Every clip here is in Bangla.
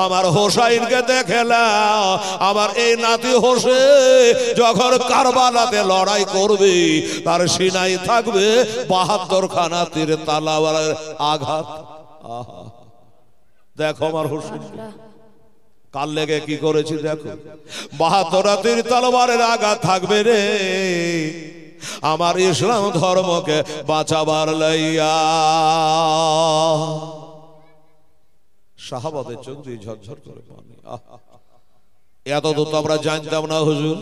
আমার হোসাইনকে দেখে নাও। আমার এই নাতি হোসেন যখন কারবালাতে লড়াই করবে তার সিনাই থাকবে ৭২ খানা তীর তালাওয়ারের আঘাত। আহা, দেখো আমার হোসেন কাল লেগে কি করেছি দেখো, ৭২ তীর তলোয়ারের আঘাত থাকবে রে আমার ইসলাম ধর্মকে বাঁচাবার লইয়া। সাহাবাদের চোখ দিয়ে ঝরঝর করে পানি। এত তো আমরা জানতাম না হুজুর।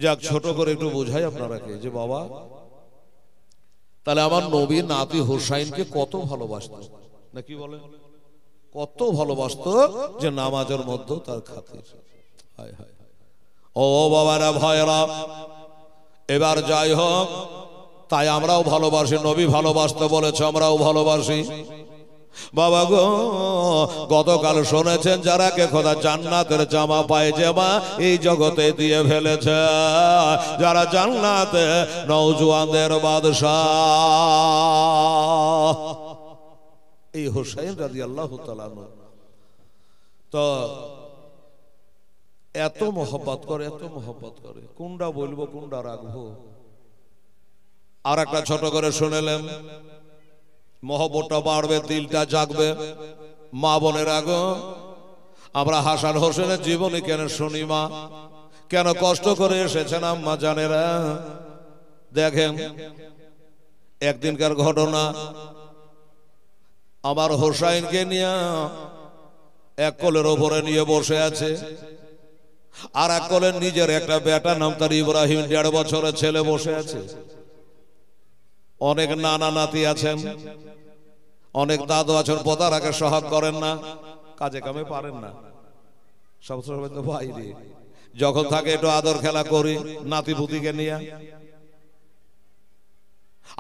যাক, ছোট করে একটু বোঝাই আপনারাকে যে বাবা তাহলে আমার নবী নাতি হোসাইনকে কত ভালোবাসত, নাকি বলে কত ভালোবাসত যে নামাজের মধ্যে তার খাতির। হায় হায়, ও বাবারা ভয়রা, এবার যাই হোক, তাই আমরাও ভালোবাসি, নবী ভালোবাসতে বলেছে আমরাও ভালোবাসি। বাবা গো, গতকাল শুনেছেন যারা কে খোদা জান্নাতের জামা পায়জামা এই জগতে দিয়ে ফেলেছে, যারা জান্নাতে নওজোয়ানদের বাদশাহ এই হোসেন রাদিয়াল্লাহু তাআলা তো এত মোহব্বত করে, এত মোহব্বত করে, কোনটা বলবো কোনটা রাখবো। আর একটা ছোট করে শুনেলেন, মহব্বতটা বাড়বে, দিলটা জাগবে। মা বোনের আগো, আমরা হাসান হোসেনের জীবনী কেন শুনি মা, কেন কষ্ট করে এসেছেন আম্মা জানেরা। দেখেন একদিনকার ঘটনা, আমার হোসাইনকে নিয়ে এক কোলের ওপরে নিয়ে বসে আছে, আর এক কোলের নিজের একটা বেটা নাম তার ইব্রাহিম ১.৫ বছরের ছেলে বসে আছে। অনেক নানা নাতি আছেন, অনেক দাদু আছেন, পদারাকে সহাগ করেন না, কাজে কামে পারেন না, সবসময় তো বাইরে। যখন থাকে একটু আদর খেলা করি নাতি পুতিকে নিয়ে।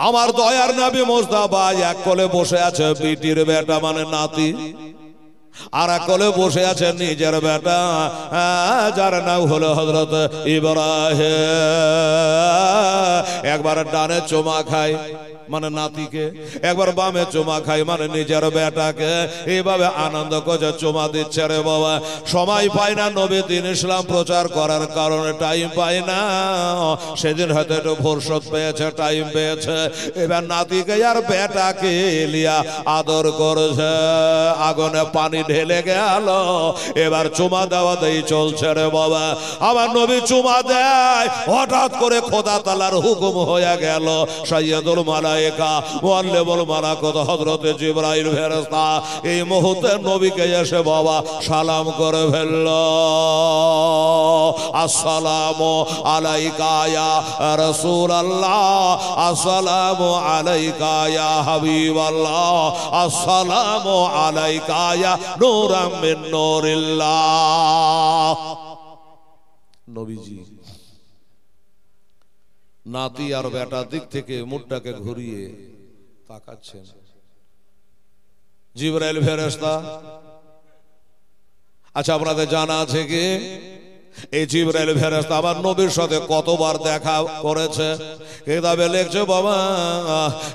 আমার দয়ার নবী মুস্তাফা এক কোলে বসে আছে বিটির বেটা মানে নাতি, আর এক কোলে বসে আছে নিজের বেটা যার নাম হলো হযরত ইব্রাহিম। একবার ডানে চুমা খায় মানে নাতিকে, একবার বামে চুমা খায় মানে নিজের বেটাকে। এইভাবে আনন্দ করে চুমা দিচ্ছে রে বাবা। সময় পায় না নবী দ্বীন ইসলাম প্রচার করার কারণে, টাইম পায় না। সেদিন হয়তো একটু ফুরসত পেয়েছে, টাইম পেয়েছে, এবার নাতিকে আর বেটাকে লিয়া আদর করছে। আগুনে পানি ঢেলে গেল, এবার চুমা দেওয়া দেই চলছে রে বাবা। আমার নবী চুমা দেয়, হঠাৎ করে খোদা তাআলার হুকুম হয়ে গেল, সাইয়্যিদুল মালায়েকা মুআল্লিমুল মালাকুত হযরত জিবরাইল ফেরেশতা এই মুহূর্তে নবীকে এসে বাবা সালাম করে ফেলল। আসসালামু আলাইকা ইয়া রাসূলুল্লাহ, আসসালামু আলাইকা ইয়া হাবিবাল্লাহ, আসসালামু আলাইকা ইয়া নূরাম মিন নূরিল্লাহ। নবীজি নাতি আর বেটার দিক থেকে মুখটাকে ঘুরিয়ে তাকাচ্ছেন। জিবরাইল ফেরেশতা, আচ্ছা আপনাদের জানা আছে কি এই জিবরাইল ফেরেশতা আমার নবীর সাথে কতবার দেখা করেছে? কিতাবে লিখছে বাবা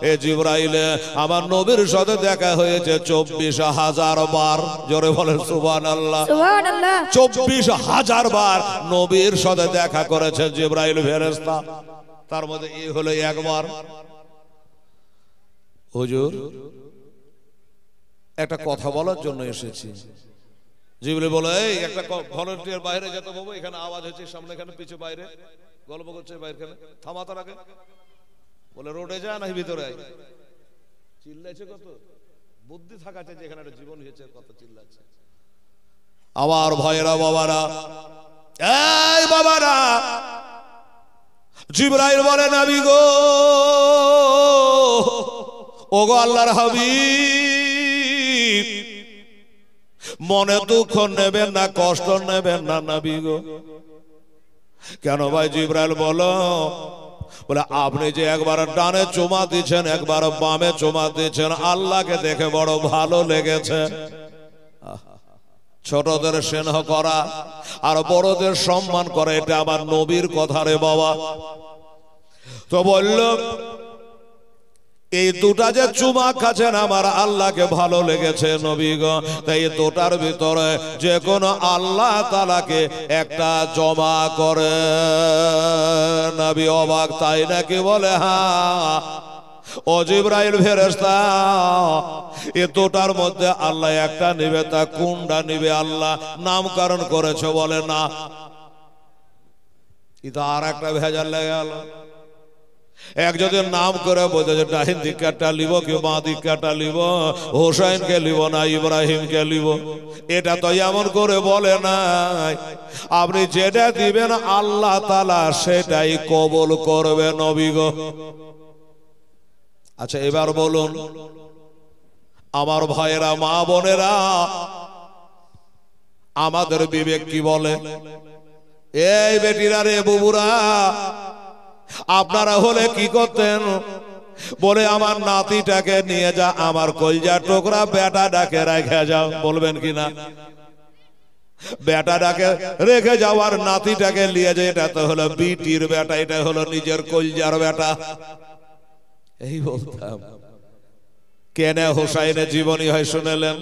এই জিবরাইল আমার নবীর সাথে দেখা হয়েছে ২৪,০০০ বার। জোরে বলেন সুবহানাল্লাহ। সুবহানাল্লাহ। ২৪,০০০ বার নবীর সাথে দেখা করেছে জিবরাইল ফেরেশতা, তার মধ্যে এই হলো একবার। হুজুর একটা কথা বলার জন্য এসেছি। জিবরাইল বলে এই একটা ভলান্টিয়ার বাইরে যেতে বাবু, এখানে আওয়াজ হচ্ছে, সামনে এখানে পিছু বাইরে গল্প করছে, বাইরে থামা তার আগে। বলে রোডে যায় না ভিতরে আয়। চিল্লাইছে কত, বুদ্ধি থাকাছে যেখানে একটা জীবন হয়েছে কত চিল্লাচ্ছে। আমার ভাইয়েরা বাবারা, এই বাবারা, জিবরাইল বলে নবী গো, ওগো আল্লাহর হাবিব, মনে দুঃখ নেবেন না, কষ্ট নেবেন না নবী গো। কেন ভাই জিবরাইল বলো? বলে আপনি যে একবার ডানে চুমা দিচ্ছেন, একবার বামে চুমা দিচ্ছেন, আল্লাহকে দেখে বড় ভালো লেগেছে। ছোটদের স্নেহ করা আর বড়দের সম্মান করা, এটা আমার নবীর কথা রে বাবা। তো বলল এই দুটা যে চুমা খাচ্ছেন আমার আল্লাহকে ভালো লেগেছে নবী গো। তাই এই দুটার ভিতরে যে কোনো আল্লাহ তাআলাকে একটা জমা করে। নবী অবাক, তাই নাকি? বলে হ্যাঁ। ও জিবরাইল ফেরেশতা, এ দুটার মধ্যে আল্লাহ একটা নিবে, তা কোনটা নিবে? আল্লাহ নামকরণ করেছে। বলে না, এটা আর একটা ভেজাল লেগে গেল। এক যদি নাম করে বলতে যে ডাহিন দিকটা লিব কি বাঁ দিকটা লিব, হোসাইনকে লিব না ইব্রাহিমকে লিব, এটা তো এমন করে বলে নাই। আপনি যেটা দিবেন আল্লাহ তাআলা সেটাই কবুল করবে নবী গো। আচ্ছা এবার বলুন আমার ভাইয়েরা, মা বোনেরা, আমাদের বিবেক কি বলে? এই বেটিরা রে, বুবুরা, আপনারা হলে কি করতেন? বলে আমার নাতিটাকে নিয়ে যা, আমার কলজা টুকরা বেটাটাকে রেখে যাও। বলবেন কিনা? বেটাটাকে রেখে যাও আর নাতিটাকে নিয়ে যায়। এটা তো হলো বিটির বেটা, এটা হলো নিজের কলজার বেটা। এই বলতাম। কেন হোসাইনের জীবনী হয় শুনেলেন?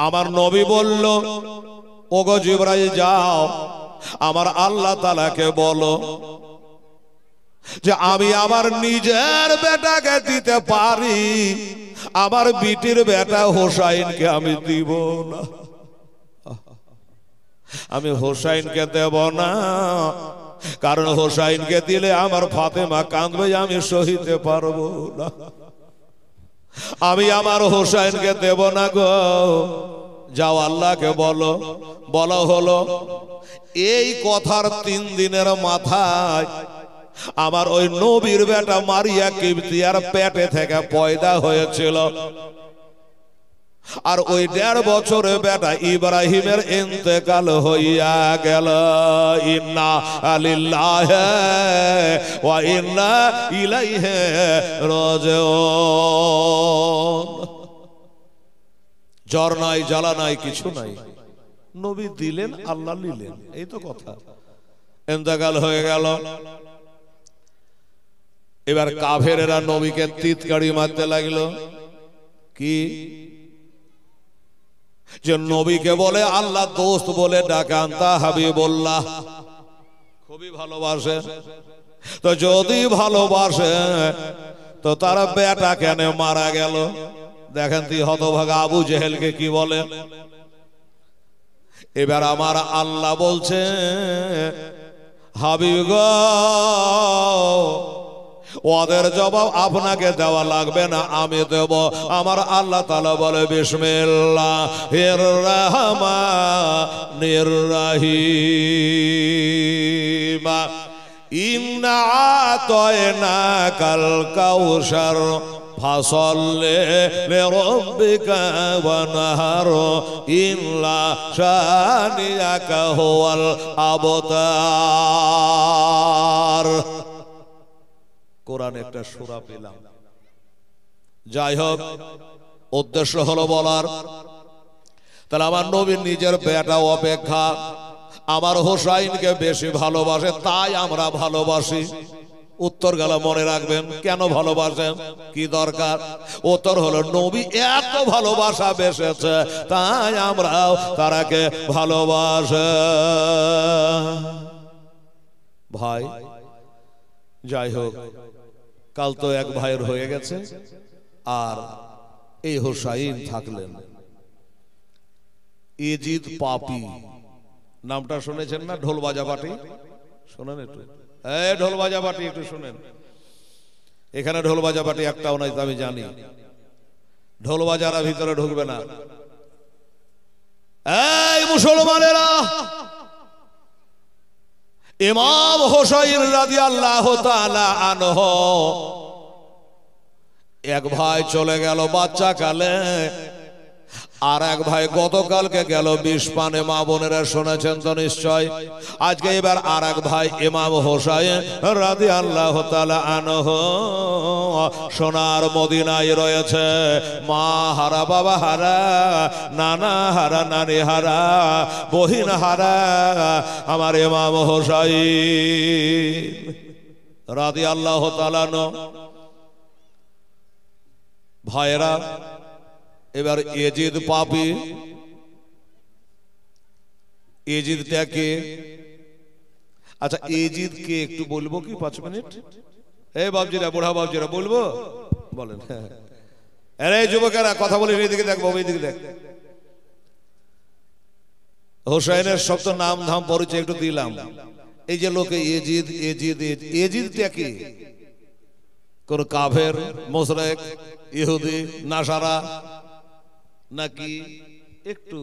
আমার নবী বলল, ওগো জিবরাইল যাও, আমার আল্লাহ তাআলাকে বলো যে আমি আমার নিজের বেটাকে দিতে পারি, আমার বিটির বেটা হোসাইনকে আমি দিব না। আমি হোসাইনকে দেব না, কারণ হোসাইনকে দিলে আমার ফাতেমা কাঁদবে, আমি সহিতে পারবো না। আমি আমার হোসাইনকে দেব না গো। যাও আল্লাহকে বলো। বলা হলো। এই কথার 3 দিনের মাথায় আমার ওই নবীর বেটা মারিয়া কিবতিয়ার পেটে থেকে পয়দা হয়েছিল। আর ওই 1.5 বছরের বেটা ইব্রাহিমের ইন্তেকাল হইয়া গেল। ইন্না লিল্লাহি ওয়া ইন্না ইলাইহি রাজিউন। জ্বর নাই, জ্বালা নাই, কিছু নাই, নবী দিলেন, আল্লাহ নিলেন, এই তো কথা। ইন্তেকাল হয়ে গেল। এবার কাফেরেরা নবীকে তিতকারি মারতে লাগলো। কি? যে নবীকে বলে আল্লাহ দোস্ত বলে ডাকে, আনতা হাবিবুল্লাহ, খুবই ভালোবাসে। তো যদি ভালোবাসে তো তারা বেটা কেন মারা গেল? দেখেন তুই হতভাগা আবু জেহেলকে কি বলে। এবার আমার আল্লাহ বলছে, হাবিব গো, ওদের জবাব আপনাকে দেওয়া লাগবে না, আমি দেব। আমার আল্লাহ তাআলা বলে, বিসমিল্লাহির রহমানির রহিম, ইন্না আতায়নাকাল কাউসার ফাসাল্লি লিরাব্বিকা ওয়ানহার, ইন্না শানিয়াকা হুয়াল আবতার। কোরআন একটা সূরা পেলাম। যাই হোক, উদ্দেশ্য হলো বলার, তাহলে আমার নবীর নিজের বেটা অপেক্ষা আমার হোসাইনকে বেশি ভালোবাসে, তাই আমরা ভালোবাসি। উত্তর গেল, মনে রাখবেন। কেন ভালোবাসেন? কি দরকার? উত্তর হলো, নবী এত ভালোবাসা বেসেছে, তাই আমরাও তারাকে ভালোবাসে। ভাই যাই হোক, কাল তো এক ভাইয়ের হয়ে গেছে, আর এই হোসাইন থাকলেন। ইজিদ পাপি নামটা শুনেছেন না? ঢোল বাজা পাটি শোনেন একটু। এই ঢোল বাজা পাটি একটু শুনেন। এখানে ঢোল বাজা পাটি একটাও নাই, আমি জানি। ঢোল বাজারা ভিতরে ঢুকবে না। এই মুসলমানেরা, ইমাম হোসাইন রাদিয়াল্লাহু তাআলা আনহু এক ভাই চলে গেল বাচ্চা কালে, আর এক ভাই গতকালকে গেল 20 পানে। মা বোনেরা শুনেছেন তো নিশ্চয়। আজকে এবার আর এক ভাই ইমাম হোসাইন রাদিয়াল্লাহু তাআলা আনহু সোনার মদিনায় রয়েছে। মা হারা, বাবা হারা, নানা হারা, নানি হারা, বহিন হারা আমার ইমাম হোসাইন রাদিয়াল্লাহু তাআলা আনহু ভাইয়েরা, এবার এজিদ পাপী, এজিদটা কে? আচ্ছা, এজিদ কে একটু বলবো কি 5 মিনিট? এই বাবজিরা, বুড়া বাবজিরা, বলবো? বলেন। আরে যুবকেরা কথা বলিস, এইদিকে দেখ বাবু, এইদিকে দেখ। হোসেনের সব তো নাম ধাম পরিচয় একটু দিলাম। এই যে লোকে এজিদ এজিদ, এজিদটা কি? কোন কাফের, মুশরিক, ইহুদি, নাসারা নাকি? একটু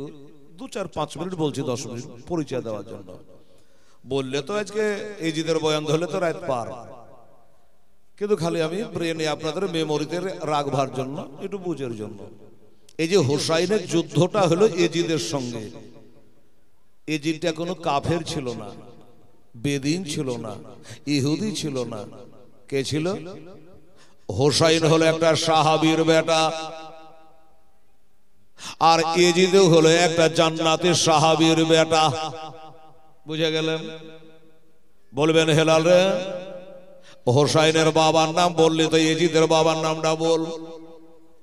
2-4-5 মিনিট বলছি, 10 মিনিট পরিচয় দেওয়ার জন্য। বললে তো আজকে এজিদের বয়ান ধরলে তো রাত পার, কিন্তু খালি আমি ব্রেনে আপনাদের মেমোরিতে রাখবার জন্য, একটু বুঝের জন্য। এই যে হোসাইনের যুদ্ধটা হলো এজিদের সঙ্গে। এজিদটা কোনো কাফের ছিল না, বেদিন ছিল না, ইহুদি ছিল না। কে ছিল? হোসাইন হলো একটা সাহাবীর বেটা, আর এজিদ হলো একটা জান্নাতি সাহাবীর বেটা। বুঝে গেলেন? বলবেন হেলাল রে, হোসাইনের বাবার নাম বললি তো এজিদের বাবার নামটা বল,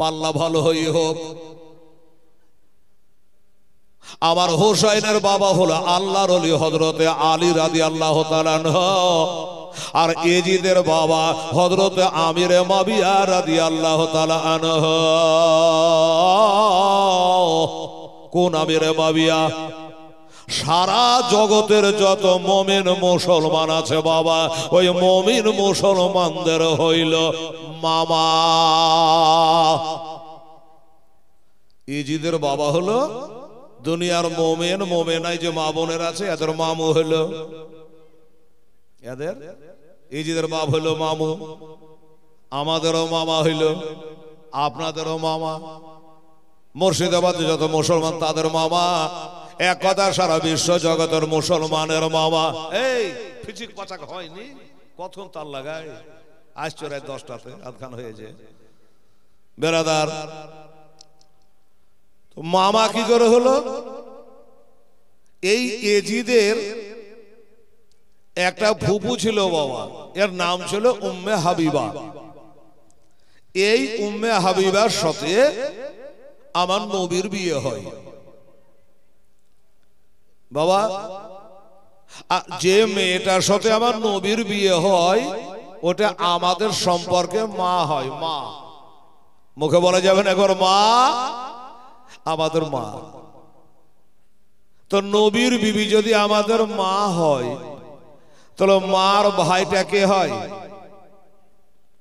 পাল্লা ভালো হই হোক। আমার হোসাইনের বাবা হলো আল্লাহর ওলি হযরতে আলী রাদিয়াল্লাহু তাআলা আনহু, আর এজিদের বাবা হযরতে আমির মাবিয়া রাদিয়াল্লাহু তাআলা আনহু। কোন আমির মাবিয়া? সারা জগতের যত মুমিন মুসলমান আছে বাবা, ওই মুমিন মুসলমানদের হইল মামা। এজিদের বাবা হলো দুনিয়ার মুমিন মুমিনাই যে মা বোনের আছে, এদের মামু হলো, এদের এজিদের বাপ হলো মামু। আমাদেরও মামা হইল, আপনাদেরও মামা। মুর্শিদাবাদে যত মুসলমান তাদের মামা। এক কথা, সারা বিশ্ব জগতের মুসলমানের মামা। এই ফিচিক পাচাক হয়নি, কখন তার লাগায়? আসছো রাত 10টাতে, আধখান হয়েছে বেরাদার। মামা কি করে হলো? এই এজিদের একটা ফুপু ছিল বাবা, এর নাম ছিল উম্মে হাবিবা। এই উম্মে হাবিবার সাথে আমার নবীর বিয়ে হয় বাবা। যে মেয়েটার সাথে আমার নবীর বিয়ে হয়, ওটা আমাদের সম্পর্কে মা হয়। মা মুখে বলা যাবে না, একবার মা, আমাদের মা। তো নবীর বিবি যদি আমাদের মা হয়, তাহলে মার ভাইটা কে হয়?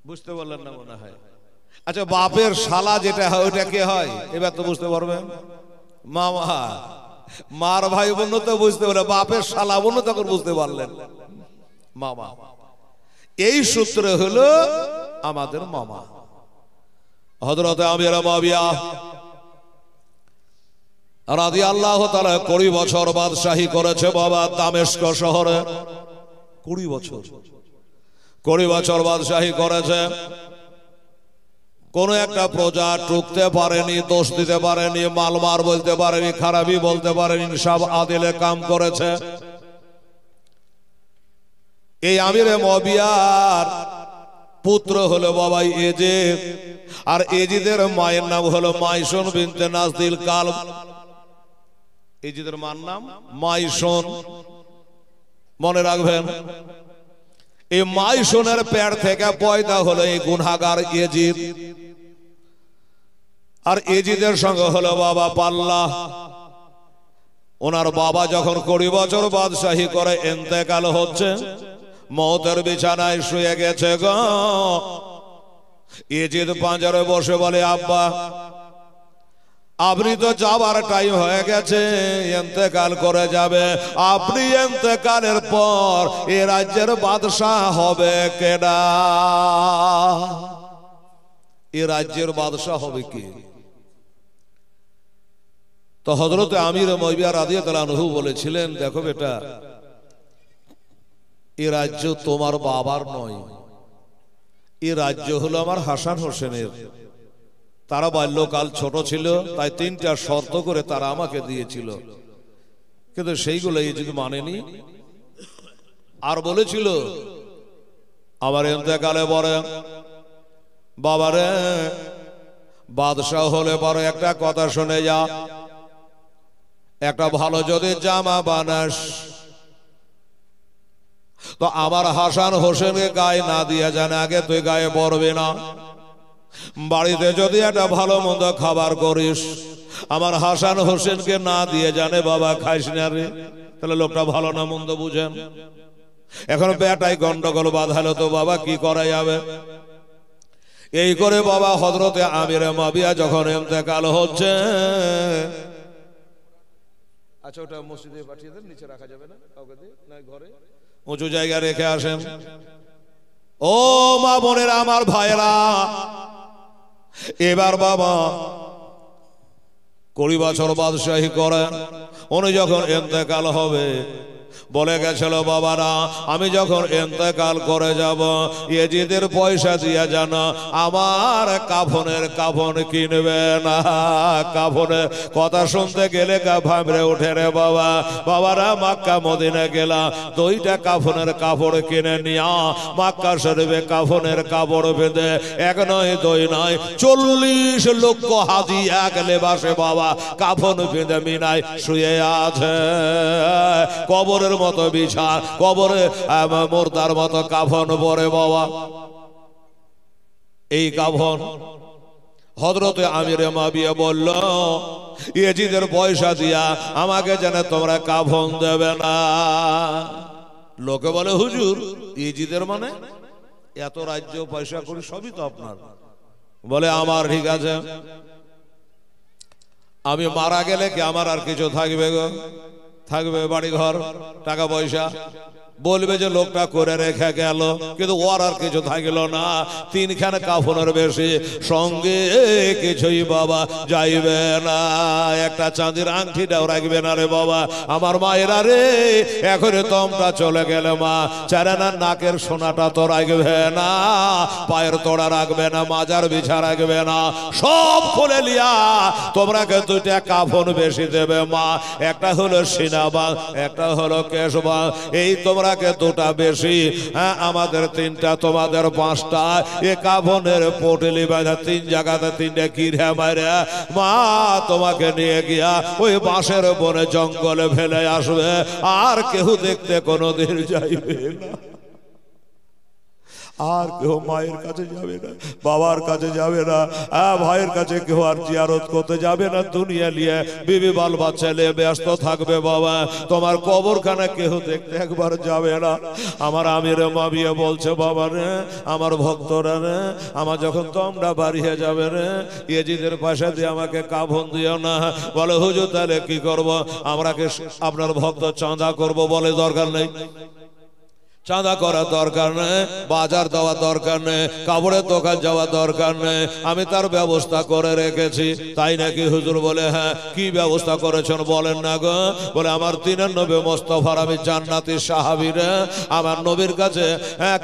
বুঝতে পারলেন না মনে হয়? আচ্ছা, বাপের শালা যেটা হয় ওটা কে হয়? এবার তো বুঝতে পারবেন। মামা। মার ভাই বোন তো বুঝতে পারলেন, বাপের শালা বোন তখন বুঝতে পারলেন, মামা। এই সূত্রে হলো আমাদের মামা। হযরত আমির মুআবিয়া রাদিয়াল্লাহু তাআলা 20 বছর বাদশাহী করেছে বাবা দামেস্ক শহরে। 20 বছর বাদশাহী করেছে। কোন একটা প্রজা টুকতে পারেনি, দোষ দিতে পারেনি, মালমার বলতে পারেনি, খারাপি বলতে পারেনি, সব আদিলে কাম করেছে। এই আমিরে মুআবিয়ার পুত্র হলো বাবা এজিদ, আর এজিদের মায়ের নাম হলো মাইসুন বিনতে নাজদিল কালব। এজিদের মার নাম মাইসুন, মনে রাখবেন। এই মাইসুনের পেট থেকে পয়দা হলো এই গুনাহগার এজিদ। আর এজিদের সঙ্গে হলো বাবা পাল্লা। ওনার বাবা যখন 20 বছর বাদশাহী করে ইন্তেকাল হচ্ছে, মওতের বিছানায় শুয়ে গেছে গো। এজিদ পাঁজরে বসে বলে, আব্বা আপনি তো যাবার টাইম হয়ে গেছে, ইন্তেকাল করে যাবে। আপনি ইন্তেকালের পর এ রাজ্যের বাদশাহ হবে কেডা? এ রাজ্যের বাদশাহ হবে কে? তো হযরত আমির মুআবিয়া রাদিয়াল্লাহু আনহু বলেছিলেন, দেখো বেটা, এ রাজ্য তোমার বাবার নয়, এ রাজ্য হলো আমার হাসান হোসেনের। তারা বাল্যকাল ছোট ছিল, তাই 3টা শর্ত করে তারা আমাকে দিয়েছিল, কিন্তু সেইগুলো এজিদ মানেনি। আর বলেছিল, আমার ইন্তেকালে পরে বাবারে বাদশাহ হলে পরে একটা কথা শুনে যা, একটা ভালো যদি জামা বানাস তো আমার হাসান হোসেনকে গায়ে না দিয়ে জানে আগে তুই গায়ে পড়বি না। বাড়িতে যদি একটা ভালো মন্দ খাবার করিস আমার হাসান হোসেনকে না দিয়ে জানে বাবা খাইস না রে, তাহলে লোকটা ভালো না মন্দ বুঝেন। এখন বেটাই গন্ডগোল বাঁধালো তো বাবা কি করা যাবে। এই করে বাবা হযরতে আমির মাবিয়া যখন ইন্তেকাল হচ্ছে, আচ্ছা ওটা মসজিদে পাঠিয়ে দেন, নিচে রাখা যাবে না, কাউকে দিয়ে না ঘরে উঁচু জায়গায় রেখে আসেন। ও মা বোনেরা আমার ভাইরা, এবার বাবা 20 বছর বাদশাহী করেন। উনি যখন ইন্তেকাল হবে বলে গেছিল বাবারা আমি যখন ইন্তেকাল করে যাব ইয়াজিদের পয়সা দিয়া জানা আমার কাফনের কাফন কিনবে না। কাফনের কথা শুনতে গেলে গা ভামড়ে ওঠে রে বাবা। বাবারা মক্কা মদিনা গেলা, 2টা কাফনের কাপড় কিনে নিয়া মক্কা শরীফে কাফনের কাপড় বেঁধে 1 নয় 2 নয় 40 লক্ষ হাজি এক লেবাসে বাবা কাফন বেঁধে মিনায় শুয়ে আছে। কবরের মতো বিছানা, কবরে মুর্দার মতো কাফন পরে বাবা। এই কাফন হযরতে আমির মাবিয়া বলল ইয়াজিদের পয়সা দিয়া আমাকে যেন তোমরা কাফন দেবে না। লোকে বলে হুজুর ইয়াজিদের মানে এত রাজ্য পয়সা করি সবই তো আপনার। বলে আমার ঠিক আছে, আমি মারা গেলে কি আমার আর কিছু থাকবে গো? থাকবে বাড়ি ঘর টাকা পয়সা, বলবে যে লোকটা করে রেখে গেল, কিন্তু ওর আর কিছু থাকলো না। 3খানা কাফনের বেশি সঙ্গে কিছুই বাবা যাইবে না। একটা চাঁদির আংটিটাও রাখবে না রে বাবা। আমার মায়েরা রে এখন তোমরা চলে গেলে মা 4 আনার নাকের সোনাটা তো রাখবে না, পায়ের তোড়া রাখবে না, মাজার বিছা রাখবে না, সব খুলে লিয়া তোমরাকে 2টা কাফন বেশি দেবে মা। একটা হলো সিনাবা, একটা হলো কেশবা। এই তোমরা 2টা বেশি, হ্যাঁ আমাদের 3টা তোমাদের 5টা। এ কাফনের পটলি বাঁধা 3 জায়গাতে 3টে কিরে মারে মা তোমাকে নিয়ে গিয়া ওই বাঁশের বনে জঙ্গলে ফেলে আসবে, আর কেউ দেখতে কোনোদিন যাইবে না। আর কেউ মায়ের কাছে যাবে না, বাবার কাছে যাবে না, ভাইয়ের কাছে কেউ আর জিয়ারত করতে যাবে না। দুনিয়া নিয়ে বিবি বাল বাচ্চা নিয়ে ব্যস্ত থাকবে বাবা। তোমার কবরখানা কেউ দেখতে একবার যাবে না। আমার আমির মাবিয়া বলছে বাবা রে আমার ভক্তরা রে, আমার যখন তোমরা বাড়িয়ে যাবে রে ইয়াজিদের পাশে দিয়ে আমাকে কাফন দিও না। বলে হুজুর তাহলে কি করব? আমরা কি আপনার ভক্ত চাঁদা করব? বলে দরকার নেই, চাঁদা করার দরকার নেই, বাজার দেওয়ার দরকার নেই, কাপড়ের দোকান যাওয়ার দরকার নেই, আমি তার ব্যবস্থা করে রেখেছি। তাই নাকি হুজুর? বলে হ্যাঁ। কি ব্যবস্থা করেছেন বলেন না গো? বলে আমার 3 নবী মোস্তফার আমি জান্নাতি সাহাবীরা আমার নবীর কাছে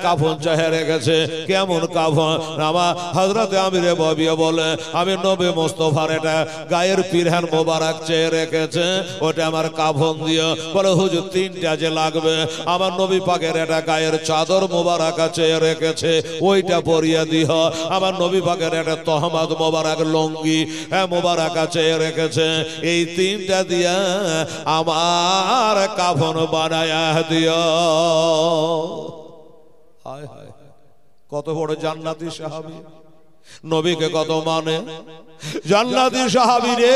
কাফন চাহে রেখেছে। কেমন কাফন? আমার হযরতে আমির মাবিয়া বলে আমি নবী মোস্তফার এটা গায়ের পিরহান মোবারক চেয়ে রেখেছে, ওটা আমার কাফন দিও। বলে হুজুর 3টা যে লাগবে, আমার নবী পাকের এটা গায়ের চাদর মোবারক চেয়ে রেখেছে, ওইটা পরিয়ে দিহ। আমার নবী পাকের একটা তহমাদ মোবারক লঙ্গি মোবারক চেয়ে রেখেছে, এই 3টা দিয়া আমার কাফন বানায়া দিও। হায় হায়, কত বড় জান্নাতি সাহাবী, নবীকে কত মানে জান্নাতি সাহাবী রে।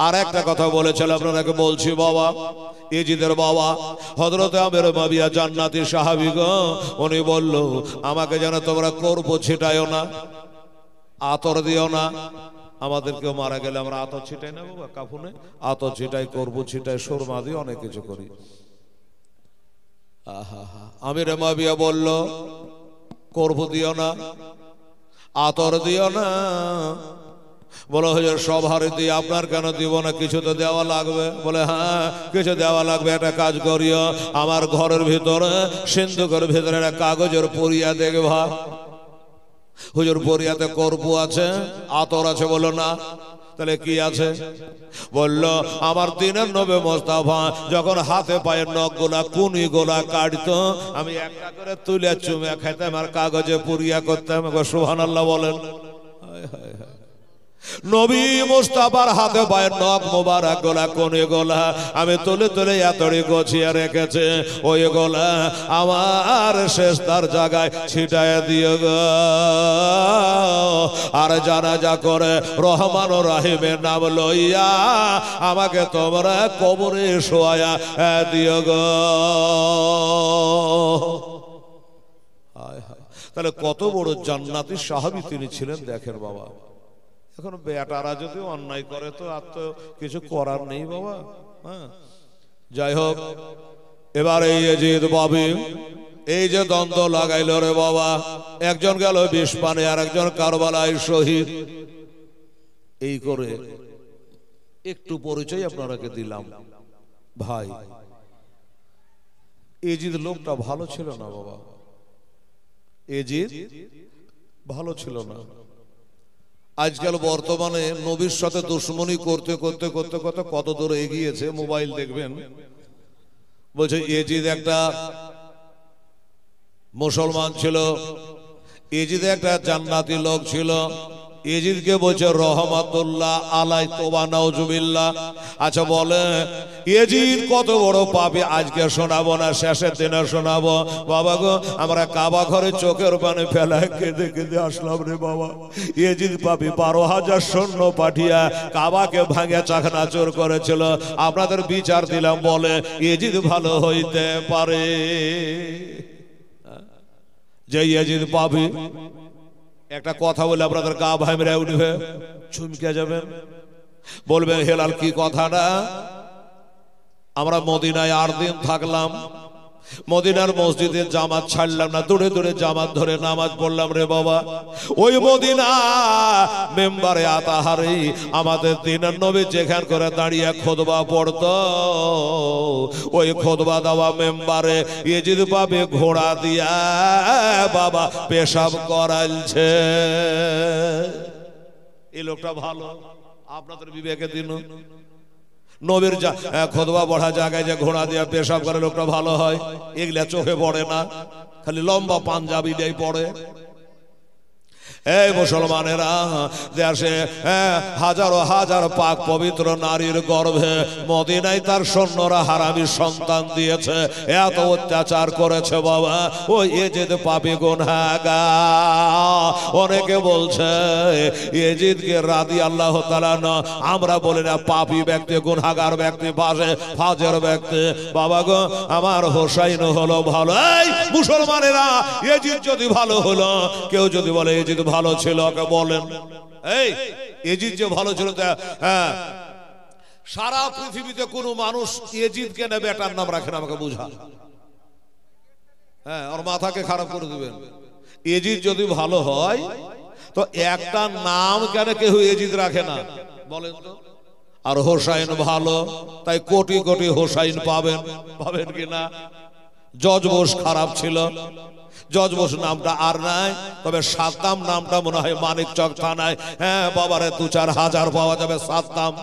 আর একটা কথা বলেছিল আপনাকে বলছি বাবা, ইয়াজিদের বাবা হযরতে আমির মাবিয়া জান্নাতি সাহাবী গো। উনি বলল আমাকে যেন তোমরা করবো ছিটায়ও না, আতর দিও না। আমাদের কেউ মারা গেলে আমরা আতর ছিটাই না বাবা, কাফনে আতর ছিটাই, করবো ছিটাই, সুরমা দিয়ে অনেক কিছু করি। আমির মাবিয়া বলল করবো দিও না, আতর দিও না। বলো হুজুর সব হারে দিয়ে আপনার কেন দিব না? কিছু তো দেওয়া লাগবে। বলে হ্যাঁ কিছু দেওয়া লাগবে। একটা কাজ করিও, আমার ঘরের ভিতরে সিন্ধুকের ভিতরে একটা কাগজের পরিয়া দেখবা। হুজুর পরিয়াতে করবো আছে, আতর আছে। বলো না, তাহলে কি আছে? বলল আমার 3 নবী মোস্তফা যখন হাতে পায়ের নখ গোলা কুনি গোলা কাটতো, আমি একটা করে তুলে চুমে খাইতাম আর কাগজে পুরিয়া করতাম। সুবহানাল্লাহ বলেন। নবী মুস্তাফার হাতে পায়ের নখ মোবারক গোলা কোনে গোলা আমি তুলে তুলে এতড়ি গছিয়ে রেখেছে ওই গোলা আমার শেষ তার জায়গায় ছিটায় দিয়ে গো আর জানাজা করে রহমান ও রাহিমের নাম লইয়া আমাকে তোমরা কবরে শোয়া দিও গো। তাহলে কত বড় জান্নাতি সাহাবী তিনি ছিলেন দেখেন বাবা। এখন বেটারা যদি অন্যায় করে তো আর তো কিছু করার নেই বাবা। হ্যাঁ, যাই হোক, এবার এই ইয়াজিদ বাবি এই যে দ্বন্দ্ব লাগাইল রে বাবা, একজন গেল বিষ পানে আর একজন কারবালায় শহীদ। এই করে একটু পরিচয় আপনারাকে দিলাম ভাই। ইয়াজিদ লোকটা ভালো ছিল না বাবা, ইয়াজিদ ভালো ছিল না। আজকাল বর্তমানে নবীর সাথে দুশ্মনী করতে করতে করতে করতে কত দূর এগিয়েছে মোবাইল দেখবেন। বলছে ইয়াজিদ একটা মুসলমান ছিল, ইয়াজিদ একটা জান্নাতি লোক ছিল, ইয়াজিদকে বলছে রহমাতুল্লাহ আলাই তোবা নাউজুবিল্লাহ। আচ্ছা বলে ইয়াজিদ কত বড় পাপী আজকে শোনাবো না, শেষের দিনে শোনাবো। বাবা গো, আমরা কাবা ঘরে চোখের পানি ফেলায় কেঁদে কেঁদে আসলাম রে বাবা। ইয়াজিদ পাপী 12,000 সৈন্য পাঠিয়া কাবাকে ভাঙে চাকনাচুর করেছিল। আপনাদের বিচার দিলাম বলে ইয়াজিদ ভালো হইতে পারে? যে ইয়াজিদ পাপী একটা কথা বলে আপনাদের গা ভাইমরা উঠবে, চমকে যাবেন, বলবেন হেলাল কি কথাটা? আমরা মদিনায় 8 দিন থাকলাম, মদিনার মসজিদে জামাত ছাড়লাম না, দূরে দূরে জামাত ধরে নামাজ পড়লাম রে বাবা। ওই মদিনা মেম্বারে আতাহারি আমাদের দিনের নবী যেখান করে দাঁড়িয়ে খুতবা পড়তো, ওই খুতবা দেওয়া মেম্বারে ইয়াজিদ পাবে ঘোড়া দিয়া বাবা পেশাব করাইছে। এই লোকটা ভালো? আপনাদের বিবেকে দিন নবীর খুতবা পড়া জায়গায় যে ঘোড়া দিয়ে পেশাব করে লোকটা ভালো হয়? এগুলা চোখে পড়ে না, খালি লম্বা পাঞ্জাবি দিয়ে পড়ে। এই মুসলমানেরা, দেশে হাজারো হাজার পাক পবিত্র নারীর গর্ভে মদিনায় তার সৈন্যরা হারামি সন্তান দিয়েছে, এত অত্যাচার করেছে বাবা। ওই ইয়াজিদ পাপী গুনাহগার। অনেকে বলছে ইয়াজিদকে রাদিয়াল্লাহু তাআলা না, আমরা বলি না পাপী ব্যক্তি, গুনাহগার ব্যক্তি, ফাজের ব্যক্তি। বাবা গো, আমার হোসাইন হলো ভালো। এই মুসলমানেরা, ইয়াজিদ যদি ভালো হলো, কেউ যদি বলে ইয়াজিদ ভালো ছিল, ওকে বলেন এই ইয়াজিদ যে ভালো ছিল, হ্যাঁ, সারা পৃথিবীতে কোন মানুষ ইয়াজিদকে নেবে এটার নাম রাখেন, আমাকে বুঝা। হ্যাঁ, ওর মাথাকে খারাপ করে দিবেন। ইয়াজিদ যদি ভালো হয় তো একটা নাম কেন কেউ ইয়াজিদ রাখে না বলেন তো? আর হোসাইন ভালো, তাই কোটি কোটি হোসাইন পাবেন, পাবেন কিনা? জর্জ বুশ খারাপ ছিল, জর্জ বুশ নামটা আর নাই, তবে সাদ্দাম নামটা মনে হয় মানিকচক থানায়, হ্যাঁ বাবারে 2-4 হাজার পাওয়া যাবে সাদ্দাম।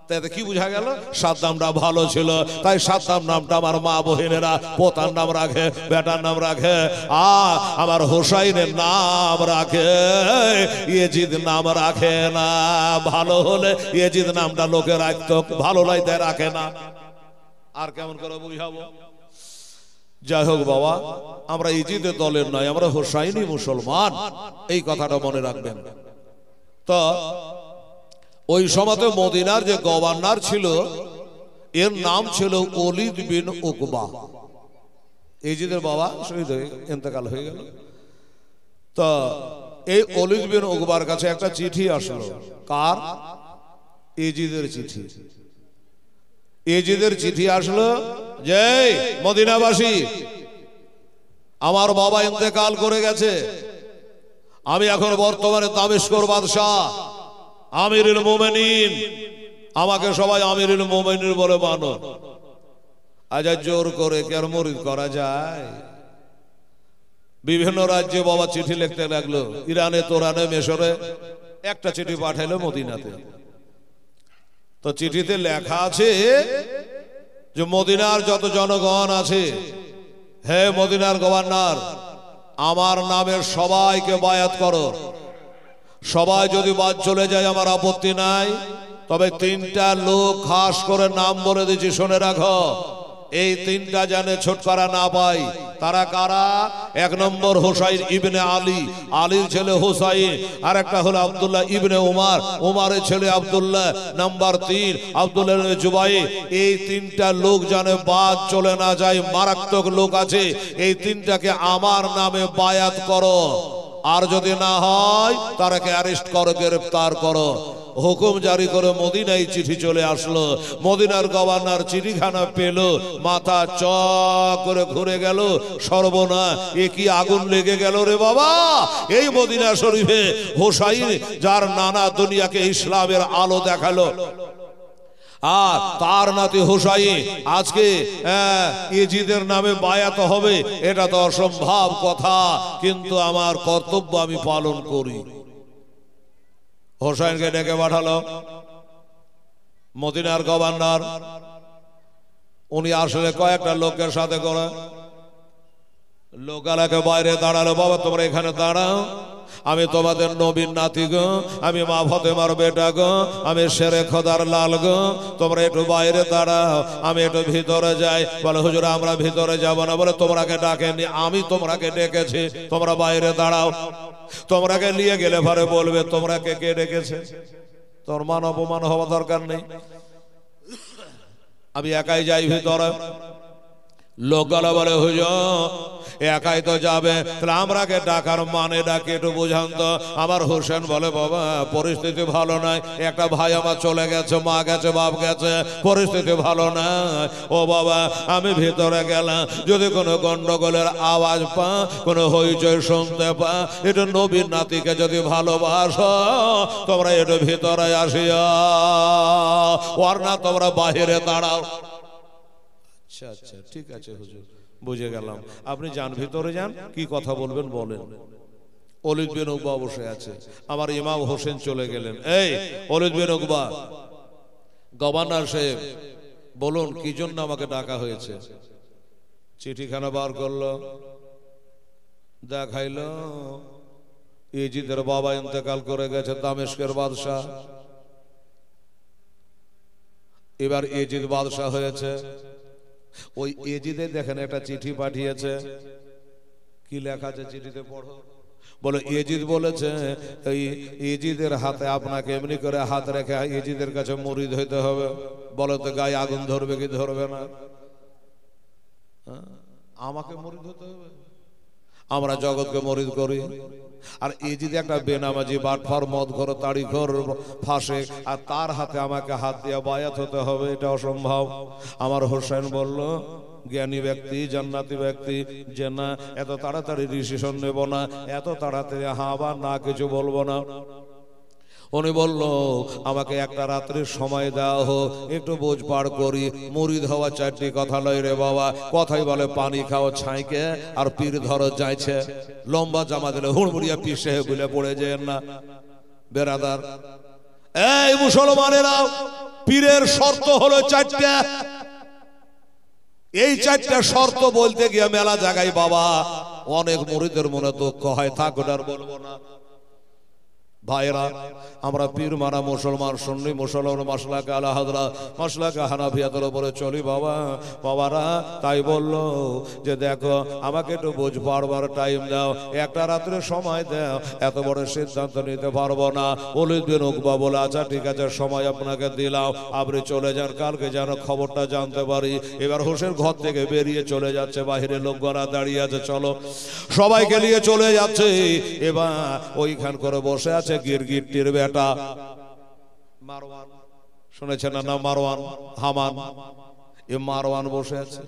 তাতে কি বোঝা গেল? সাদ্দামটা ভালো ছিল, তাই সাদ্দাম নামটা আমার মা বোনেরা পোতার নাম রাখে, বেটার নাম রাখে। আর আমার হোসাইনের নাম রাখে, ইয়াজিদ নাম রাখে না। ভালো হলে ইয়াজিদ নামটা লোকে রাখতো, ভালো লাইতে রাখে না। আর কেমন করে বুঝাবো? যাই হোক বাবা, আমরা ইয়াজিদের দলের নয়, আমরা হোসাইনি মুসলমান, এই কথাটা মনে রাখবেন। তো ওই সময়তে মদিনার যে গভর্নর ছিল, এর নাম ছিল ওলীদ বিন উকবা। ইয়াজিদের বাবা শহীদ হয়ে ইন্তেকাল হয়ে গেল। তো এই ওলীদ বিন উকবার কাছে একটা চিঠি আসলো। কার? ইয়াজিদের চিঠি। ইয়াজিদের চিঠি আসলো যে মদিনাবাসী, আমার বাবা ইন্তেকাল করে গেছে, আমি এখন বর্তমানে দামেস্কর বাদশাহ, আমিরুল মুমিনিন, আমাকে সবাই আমিরুল মুমিনিন বলে মানো। আজ জোর করে কি আর মুরিদ করা যায়? বিভিন্ন রাজ্যে বাবা চিঠি লিখতে লাগলো, ইরানে, তোরানে, মিশরে, একটা চিঠি পাঠাইলো মদিনাতে। তো চিঠিতে লেখা আছে যে মদিনার যত জনগণ আছে, হে মদিনার গভর্নর, আমার নামের সবাইকে বায়াত করো, সবাই যদি বাদ চলে যায় আমার আপত্তি নাই, তবে তিনটা লোক খাস করে নাম বলে দিচ্ছি, শুনে রাখো। এই তিনটা জানে ছুটকারা না পাই। তারা কারা? এক নম্বর হুসাইন ইবনে আলী, আলীর ছেলে হুসাইন। আর একটা হলো আব্দুল্লাহ ইবনে উমার, উমারের ছেলে আব্দুল্লাহ। নাম্বার 3 আব্দুল্লাহ ইবনে জুবাইর। এই তিনটা লোক জানে বাদ চলে না যায়, মারাত্মক লোক আছে। এই তিনটাকে আমার নামে বায়াত করো, আর যদি না হয় তারাকে অ্যারেস্ট করো, গ্রেফতার করো। হুকুম জারি করে মদিনায় চিঠি চলে আসলো। মদিনার গভর্নর চিঠিখানা পেল, মাথা চ করে ঘুরে গেল। সর্বনাশ, এ কি আগুন লেগে গেল রে বাবা! এই মদিনা শরীফে হুসাইন, যার নানা দুনিয়াকে ইসলামের আলো দেখালো, আর তার নাতি হুসাইন আজকে ইজিদের নামে বায়াত হবে, এটা তো অসম্ভব কথা। কিন্তু আমার কর্তব্য আমি পালন করি। হুসাইনকে ডেকে পাঠালো মদিনার গভর্নর। উনি আসলে কয়েকটা লোকের সাথে করে লোকালাকে বাইরে দাঁড়ালো। বাবা তোমরা এখানে দাঁড়াও, আমি তোমাদের নবীর নাতি গো, আমি মা ফাতেমার বেটা গো, আমি শেরে খোদার লাল গো, তোমরা একটু বাইরে দাঁড়াও, আমি একটু ভিতরে যাই। বলে হুজুর আমরা ভিতরে যাব না। বলে তোমরাকে ডাকেনি, আমি তোমরাকে ডেকেছি, তোমরা বাইরে দাঁড়াও। তোমরাকে নিয়ে গেলে পরে বলবে তোমরাকে কে ডেকেছে। তোর মান অপমান হওয়া দরকার নেই, আমি একাই যাই ভিতরে। লোকগুলো বলে হুজুর একাই তো যাবে, তাহলে আমরাকে ডাকার মানে ডাকে একটু বুঝান তো। আমার হোসেন বলে বাবা পরিস্থিতি ভালো নাই, একটা ভাই আমার চলে গেছে, মা গেছে, বাপ গেছে, পরিস্থিতি ভালো নাই। ও বাবা আমি ভিতরে গেলাম, যদি কোনো গন্ডগোলের আওয়াজ পা, কোনো হইচই শুনতে পা, একটু নবীর নাতিকে যদি ভালোবাসো তোমরা একটু ভিতরে আসিয়া, ওর না তোমরা বাহিরে দাঁড়াও। আচ্ছা আচ্ছা ঠিক আছে হুজুর, বুঝে গেলাম। আপনি যান ভিতরে যান, কি কথা বলবেন বলেন। ওলীদ বিন উকবা বসে আছে, আমার ইমাম হোসেন চলে গেলেন। এই ওলীদ বিন উকবা, গভর্নর সাহেব বলুন কি জন্য আমাকে ডাকা হয়েছে। চিঠিখানা বার করলো, দেখাইলো ইজিদের বাবা ইন্তেকাল করে গেছে, দামেস্কের বাদশাহ। এবার ইজিদ বাদশাহ হয়েছে। ওই এজিদে দেখেন একটা চিঠি পাঠিয়েছে, কি লেখা আছে চিঠিতে পড়ো। বলে এজিদ বলেছে এই এজিদের হাতে আপনাকে এমনি করে হাত রেখে এজিদের কাছে মুরিদ হইতে হবে। বলে তো গায়ে আগুন ধরবে কি ধরবে না? আমাকে মুরিদ হতে হবে? আমরা জগৎকে মুরিদ করি, আর এজিদ একটা বেনামাজি বাটফার মদখোর তাড়িখোর ফাঁসে, আর তার হাতে আমাকে হাত দিয়ে বায়াত হতে হবে, এটা অসম্ভব। আমার হোসেন বলল জ্ঞানী ব্যক্তি জান্নাতি ব্যক্তি যে না এত তাড়াতাড়ি ডিসিশন নেব না, এত তাড়াতাড়ি হ্যাঁ বা না কিছু বলবো না। উনি বলল আমাকে একটা রাত্রির সময় দেওয়া হোক, একটু বোঝ পার করি। মুরিদ হওয়া চারটি কথা লয় রে বাবা, কথাই বলে পানি খাও ছাইকে আর পীর ধরো যাইছে। লম্বা জামা দিলে হুড়মুড়িয়া পিসে বলে পড়ে যায় না বেরাদার। এই মুসলমানেরা, পীরের শর্ত হলো চারটা। এই চারটা শর্ত বলতে গিয়ে মেলা জায়গায় বাবা অনেক মুরিদের মনে দুঃখ হয়, থাক আর বলবো না। ভাইরা আমরা পীর মানা মুসলমান, সুন্নি মুসলমান, মাসলাকে আলা হযরত মাসলাকে হানাফিয়াতের উপরে চলি বাবা। বাবারা তাই বলল যে দেখো আমাকে একটু বুঝ পারবার টাইম দাও, একটা রাত্রে সময় দাও, এত বড় সিদ্ধান্ত নিতে পারবো না। ওলীদ বিন উকবা বলে আচ্ছা ঠিক আছে সময় আপনাকে দিলাম, আপনি চলে যান, কালকে যেন খবরটা জানতে পারি। এবার হোসেন ঘর থেকে বেরিয়ে চলে যাচ্ছে, বাহিরে লোকগণা দাঁড়িয়ে আছে, চলো সবাইকে নিয়ে চলে যাচ্ছে। এবার ওইখান করে বসে আছে গিরগিটির বেটা মারওয়ান, শুনেছেন না মারওয়ান হামান, এ মারওয়ান বসে আছে।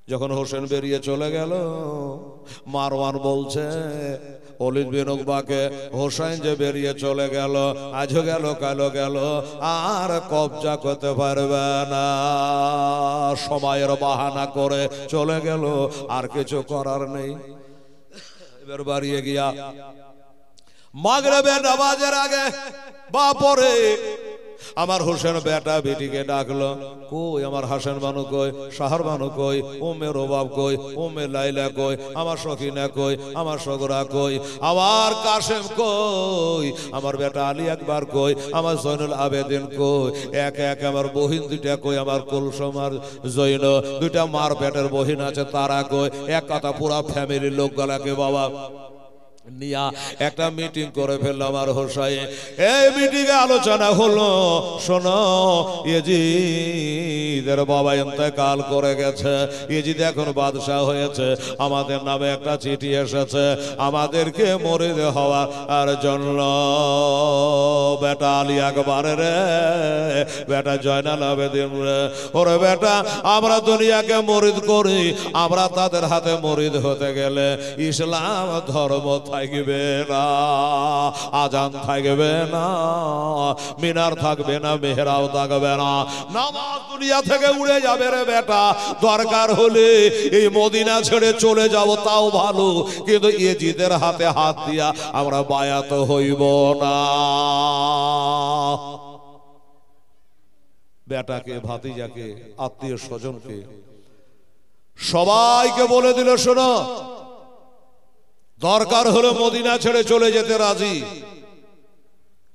যখন হোসেন বেরিয়ে চলে গেল, মারওয়ান বলছে ওলীদ বিন উকবাকে হোসেন যে বেরিয়ে চলে গেল, আজও গেল কালো গেল, আর কবজা করতে পারবে না, সময়ের বাহানা করে চলে গেল, আর কিছু করার নেই। এবার বাড়িয়ে গিয়া মাগরিবের নামাজের আগে বা পরে আমার হোসেন বেটা বেটিকে ডাকলো, কই আমার হাসান বানু কই, শাহর বানু কই, ওমে রবাব কই, ওমে লাইলা কই, আমার সখিনা কই, আমার সগরা কই, আমার কাশেম কই, আমার বেটা আলী আকবর কই, আমার জয়নুল আবেদিন কই, এক এক আমার বহিন দুইটা কই, আমার কুলসুম আর জৈন দুইটা মার পেটের বহিন আছে তারা কই, এক কথা পুরা ফ্যামিলির লোকগুলাকে বাবা নিয়া একটা মিটিং করে ফেললো আমার হোসাইন। এই মিটিং এ আলোচনা হলো, শোনো ইয়েজিদের বাবা ইন্তেকাল করে গেছে, ইয়েজিদ এখন বাদশাহ হয়েছে, আমাদের নামে একটা চিঠি এসেছে আমাদেরকে মরিদ হওয়ার জন্য। বেটা আলী আকবর রে, বেটা জয়নাল আবেদিন রে, ওরে বেটা আমরা দুনিয়াকে মরিদ করি, আমরা তাদের হাতে মরিদ হতে গেলে ইসলাম ধর্ম থাকবে না, আজান থাকবে না, মিনার থাকবে না, মেহরাও থাকবে না, নামাজ দুনিয়া থেকে উড়ে যাবে রে বেটা। দরকার হলে এই মদিনা ছেড়ে চলে যাব তাও ভালো, কিন্তু ইয়েজিদের হাতে হাত দিয়া আমরা বায়াত হইব না। বেটাকে, ভাতিজাকে, আত্মীয় স্বজনকে সবাইকে বলে দিল, শোনো দরকার হলো মদিনা ছেড়ে চলে যেতে রাজি,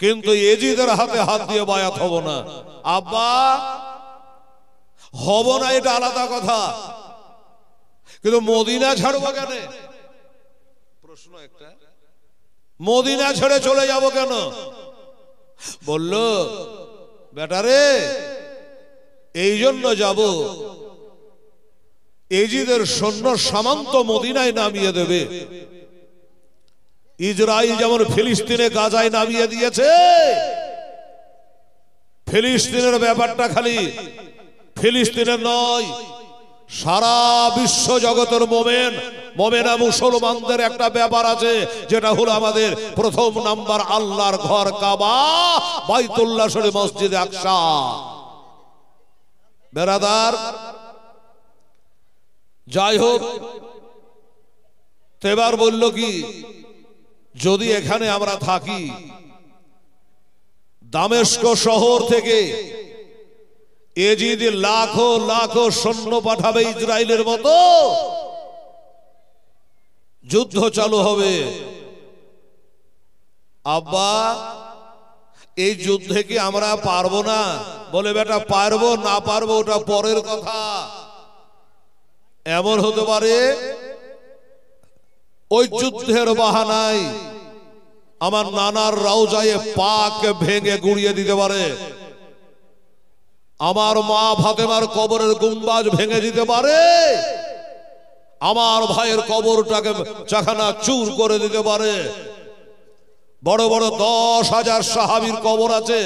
কিন্তু ইয়েজিদের হাতে হাত দিয়ে বায়াত হব না। আব্বা হব না এটা আলাদা কথা, কিন্তু মদিনা ছাড়বো কেন? প্রশ্ন একটা, মদিনা ছেড়ে চলে যাব কেন? বলল বেটারে এই জন্য যাব, ইয়েজিদের সৈন্য সামন্ত মদিনায় নামিয়ে দেবে। ইসরাইল যেমন ফিলিস্তিনে গাজায় নামিয়ে দিয়েছে, ফিলিস্তিনের ব্যাপারটা খালি ফিলিস্তিনের নয়, সারা বিশ্ব জগতের মোমেনা মুসলমানদের একটা ব্যাপার আছে, যেটা হলো আমাদের প্রথম নাম্বার আল্লাহর ঘর কাবা, বাইতুল্লাহ শরীফ, মসজিদে আকসা। বেরাদার যাই হোক, এবার বলল কি, যদি এখানে আমরা থাকি, দামেস্ক শহর থেকে ইয়েজিদ লাখো লাখো সৈন্য পাঠাবে ইসরায়েলের মতো, যুদ্ধ চালু হবে। আব্বা এই যুদ্ধে কি আমরা পারবো না? বলে বেটা পারবো না পারবো ওটা পরের কথা। এমন হতে পারে ওই যুদ্ধের বাহানায় আমার নানার রওজায়ে পাক ভেঙে গুড়িয়ে দিতে পারে, আমার মা ফাতেমার কবরের গুম্বাজ ভেঙে দিতে পারে, আমার ভাইয়ের কবরটাকে চাখানা চুর করে দিতে পারে। বড় বড় 10,000 সাহাবীর কবর আছে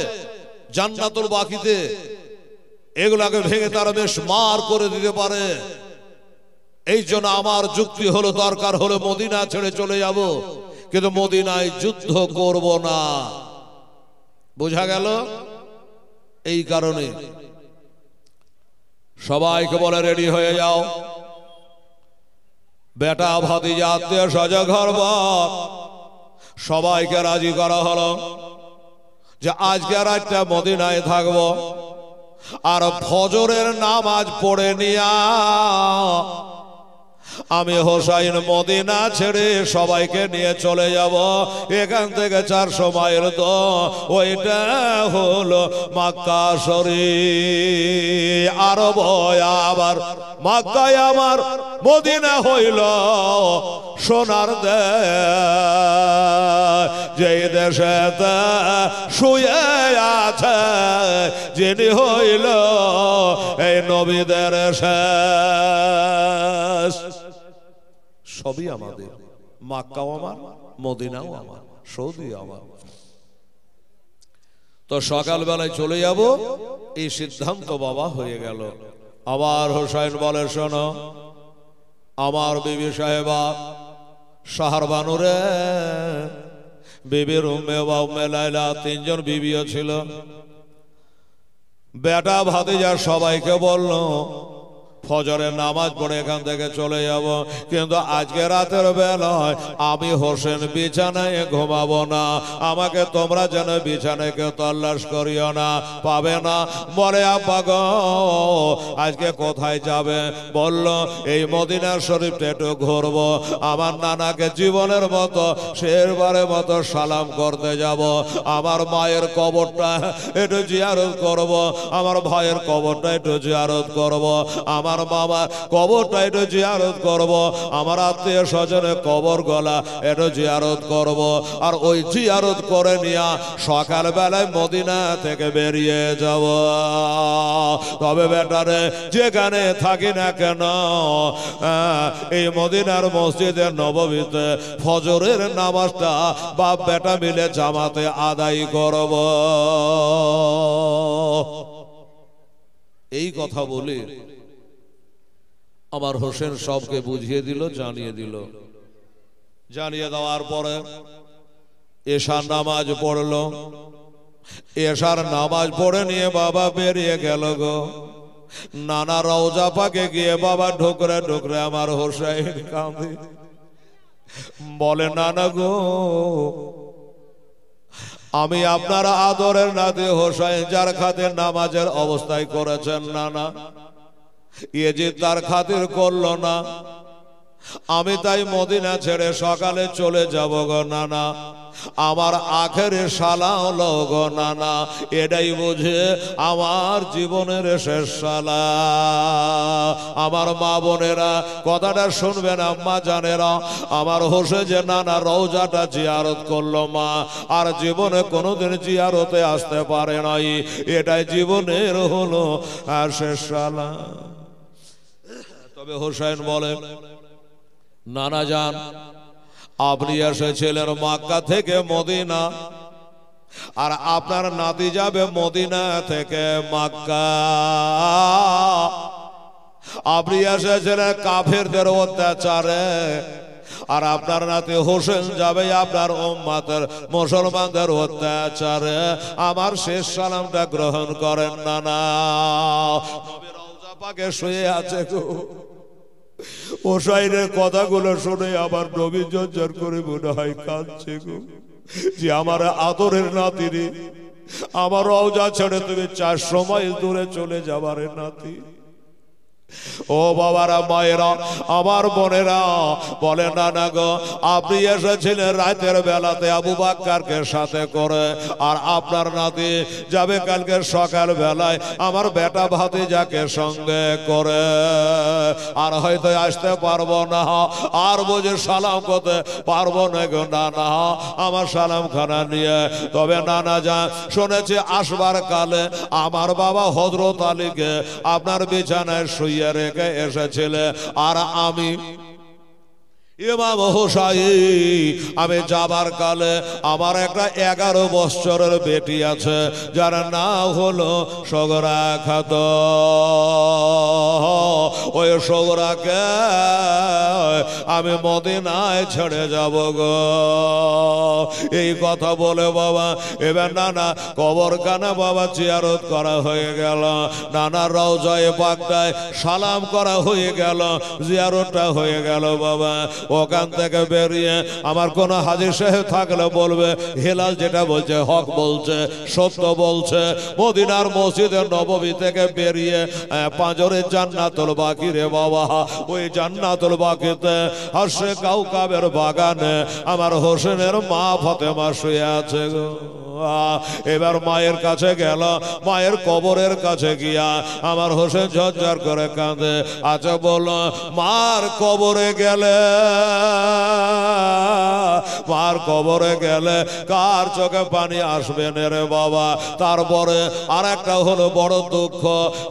জান্নাতুল বাকিতে, এগুলাকে ভেঙে তারা বেশ মার করে দিতে পারে। এই জন্য আমার যুক্তি হলো, দরকার হলো মদিনা ছেড়ে চলে যাব, কিন্তু মদিনায় যুদ্ধ করব না। বোঝা গেল? এই কারণে সবাইকে বলে রেডি হয়ে যাও। বেটা ভাতিজা আত্মীয় স্বজন ঘরবার সবাইকে রাজি করা হলো যে আজকে রাতটা মদিনায় থাকবো, আর ফজরের নামাজ পড়ে নিয়া আমি হোসাইন মদিনা ছেড়ে সবাইকে নিয়ে চলে যাব। এখান থেকে 400 মাইল তো ওইটা হলো মক্কা শরীফ। আরব আবার মক্কায় আমার মদিনা হইল সোনার দেশ, যে দেশে শুয়ে আছে যিনি হইল এই নবীদের শেষ। সবই আমাদের, মক্কাও আমার, মদিনাও আমার, সৌদি আমার। তো সকালবেলায় চলে যাব, এই সিদ্ধান্ত বাবা হয়ে গেল। আবার হোসাইন বলে, শোনো আমার বিবি সাহেবা শাহর বানুরে, বিবির উম্মে বা উম্মে লাইলা, 3 জন বিবিও ছিল। বেটা ভাতিজা সবাইকে বলল ফজরের নামাজ পড়ে এখান থেকে চলে যাব, কিন্তু আজকে রাতের বেলায় আমি হোসেন বিছানায় ঘুমাবো না। আমাকে তোমরা যেন বিছানায় কেউ তল্লাশ করিও না, পাবে না। বলে আব্বা গো আজকে কোথায় যাবে? বলল এই মদিনার শরীফটা একটু ঘুরবো, আমার নানাকে জীবনের মতো শেরবারের মতো সালাম করতে যাব, আমার মায়ের কবরটা একটু জিয়ারত করব, আমার ভাইয়ের কবরটা একটু জিয়ারত করব, আমার মামার কবরটা একটু জিয়ারত করব, আমার আত্মীয় স্বজনের কবর গলা একটু জিয়ারত করব। আর ওই জিয়ারত করে নিয়ে সকাল বেলায় মদিনা থেকে বেরিয়ে যাব। তবে বেটারে যেখানে থাকি না কেন এই মদিনার মসজিদের নববীতে ফজরের নামাজটা বাপ বেটা মিলে জামাতে আদায় করব। এই কথা বলি আমার হোসেন সবকে বুঝিয়ে দিল, জানিয়ে দিল। জানিয়ে দেওয়ার পরে এশার নামাজ পড়লো। এশার নামাজ পড়ে নিয়ে বাবা বেরিয়ে গেল গো। নানা রওজা পাকে গিয়ে বাবা ঢুকরে ঢুকরে আমার হোসেন কাঁদে, বলে নানা গো আমি আপনার আদরের নাতি হোসেন যার খাতির নামাজের অবস্থায় করেছেন নানা, এ যে তার খাতির করলো না, আমি তাই মদিনা ছেড়ে সকালে চলে যাব গো নানা, আমার আখেরে সালাম হলো গো নানা, এটাই বুঝে আমার জীবনের শেষ সালা। আমার মা বোনেরা কথাটা শুনবেন, আম্মা জানেরা, আমার হোসেন যে নানা রওজাটা জিয়ারত করলো মা, আর জীবনে কোনোদিন জিয়ারতে আসতে পারে নাই, এটাই জীবনের হলো আর শেষ সালা। তবে হোসেন বলে নানা যান আপনি এসেছিলেন মক্কা থেকে মদিনা, আর আপনার নাতি যাবে মদিনা থেকে মক্কা। আপনি এসেছিলেন কাফেরদের অত্যাচারে, আর আপনার নাতি হোসেন যাবে আপনার উম্মতের মুসলমানদের অত্যাচারে। আমার শেষ সালামটা গ্রহণ করেন না। না নবী রওজা পাকে শুয়ে আছে গো। হোসাইনের কথাগুলো শুনে আমার নবী জর্জর করে মনে হয় কাঁদছে গো, যে আমার আদরের নাতিরে আমার রওজা ছেড়ে তুমি 400 মাইল দূরে চলে যাবার নাতি। ও বাবারা মায়েরা আমার বোনেরা বলে নানা গো আপনি এসেছিলেন রাতের বেলাতে আবু বাক্কারকে সাথে করে, আর আপনার নাতি যাবে কালকে সকাল বেলায় আমার বেটা ভাতিজাকে সঙ্গে করে, আর হয়তো আসতে পারবো না, আর বুঝে সালাম করতে পারবো না গো নানা, আমার সালাম খানা নিয়ে। তবে নানা যা শুনেছি আসবার কালে আমার বাবা হযরত আলীকে আপনার বিছানায় শুয়ে রেখে এসেছিলে, আর আমি ইমাম হোসাইন আমি যাবার কালে আমার একটা 11 বছরের বেটি আছে যার নাম হলো সগরা খাতুন। ওই সগরাকে আমি মদিনায় ছেড়ে যাব গো। এই কথা বলে বাবা এবার নানা কবরখানা বাবা জিয়ারত করা হয়ে গেল, নানা রওজায়ে পাকটায় সালাম করা হয়ে গেল, জিয়ারতটা হয়ে গেল বাবা। ওখান থেকে বেরিয়ে আমার কোন হাজী সাহেব থাকলে বলবে হেলাল যেটা বলছে হক বলছে, সত্য বলছে। মদিনার মসজিদের নববী থেকে বেরিয়ে পাঁজরে জান্নাতুল বাকি রে বাবা, ওই জান্নাতুল বাকিতে হর্ষে কাউকাবের বাগানে আমার হোসেনের মা ফাতেমা শুয়ে আছে গো। এবার মায়ের কাছে গেল, মায়ের কবরের কাছে গিয়া আমার হোসেন ঝরঝর করে কাঁদে। আচ্ছা বলো মার কবরে গেলে, মার কবরে গেলে কার চোখে পানি আসবে না রে বাবা? তারপরে আর একটা হলো বড় দুঃখ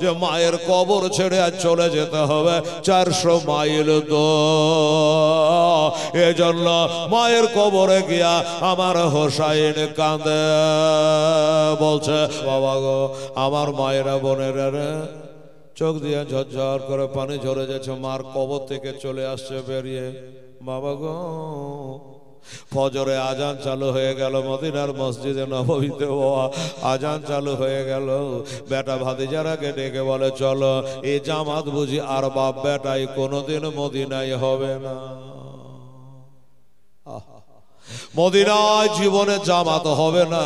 যে মায়ের কবর ছেড়ে আর চলে যেতে হবে 400 মাইল দূর। এজন্য মায়ের কবরে গিয়া আমার হোসাইন কাঁদে, বলছে বাবা গো আমার মায়েরা বোনেরা রে, চোখ দিয়ে ঝরঝর করে পানি ঝরে যাচ্ছে, মার কবর থেকে চলে আসছে বেরিয়ে। বাবা গো ফজরে আজান চালু হয়ে গেল, মদিনার মসজিদে নববীতে আজান চালু হয়ে গেল। বেটা ভাতিজারাকে ডেকে বলে, চলো এই জামাত বুঝি আর বাপ বেটাই কোনোদিন মদিনায় হবে না। মদিনায় জীবনে জামাত হবে না,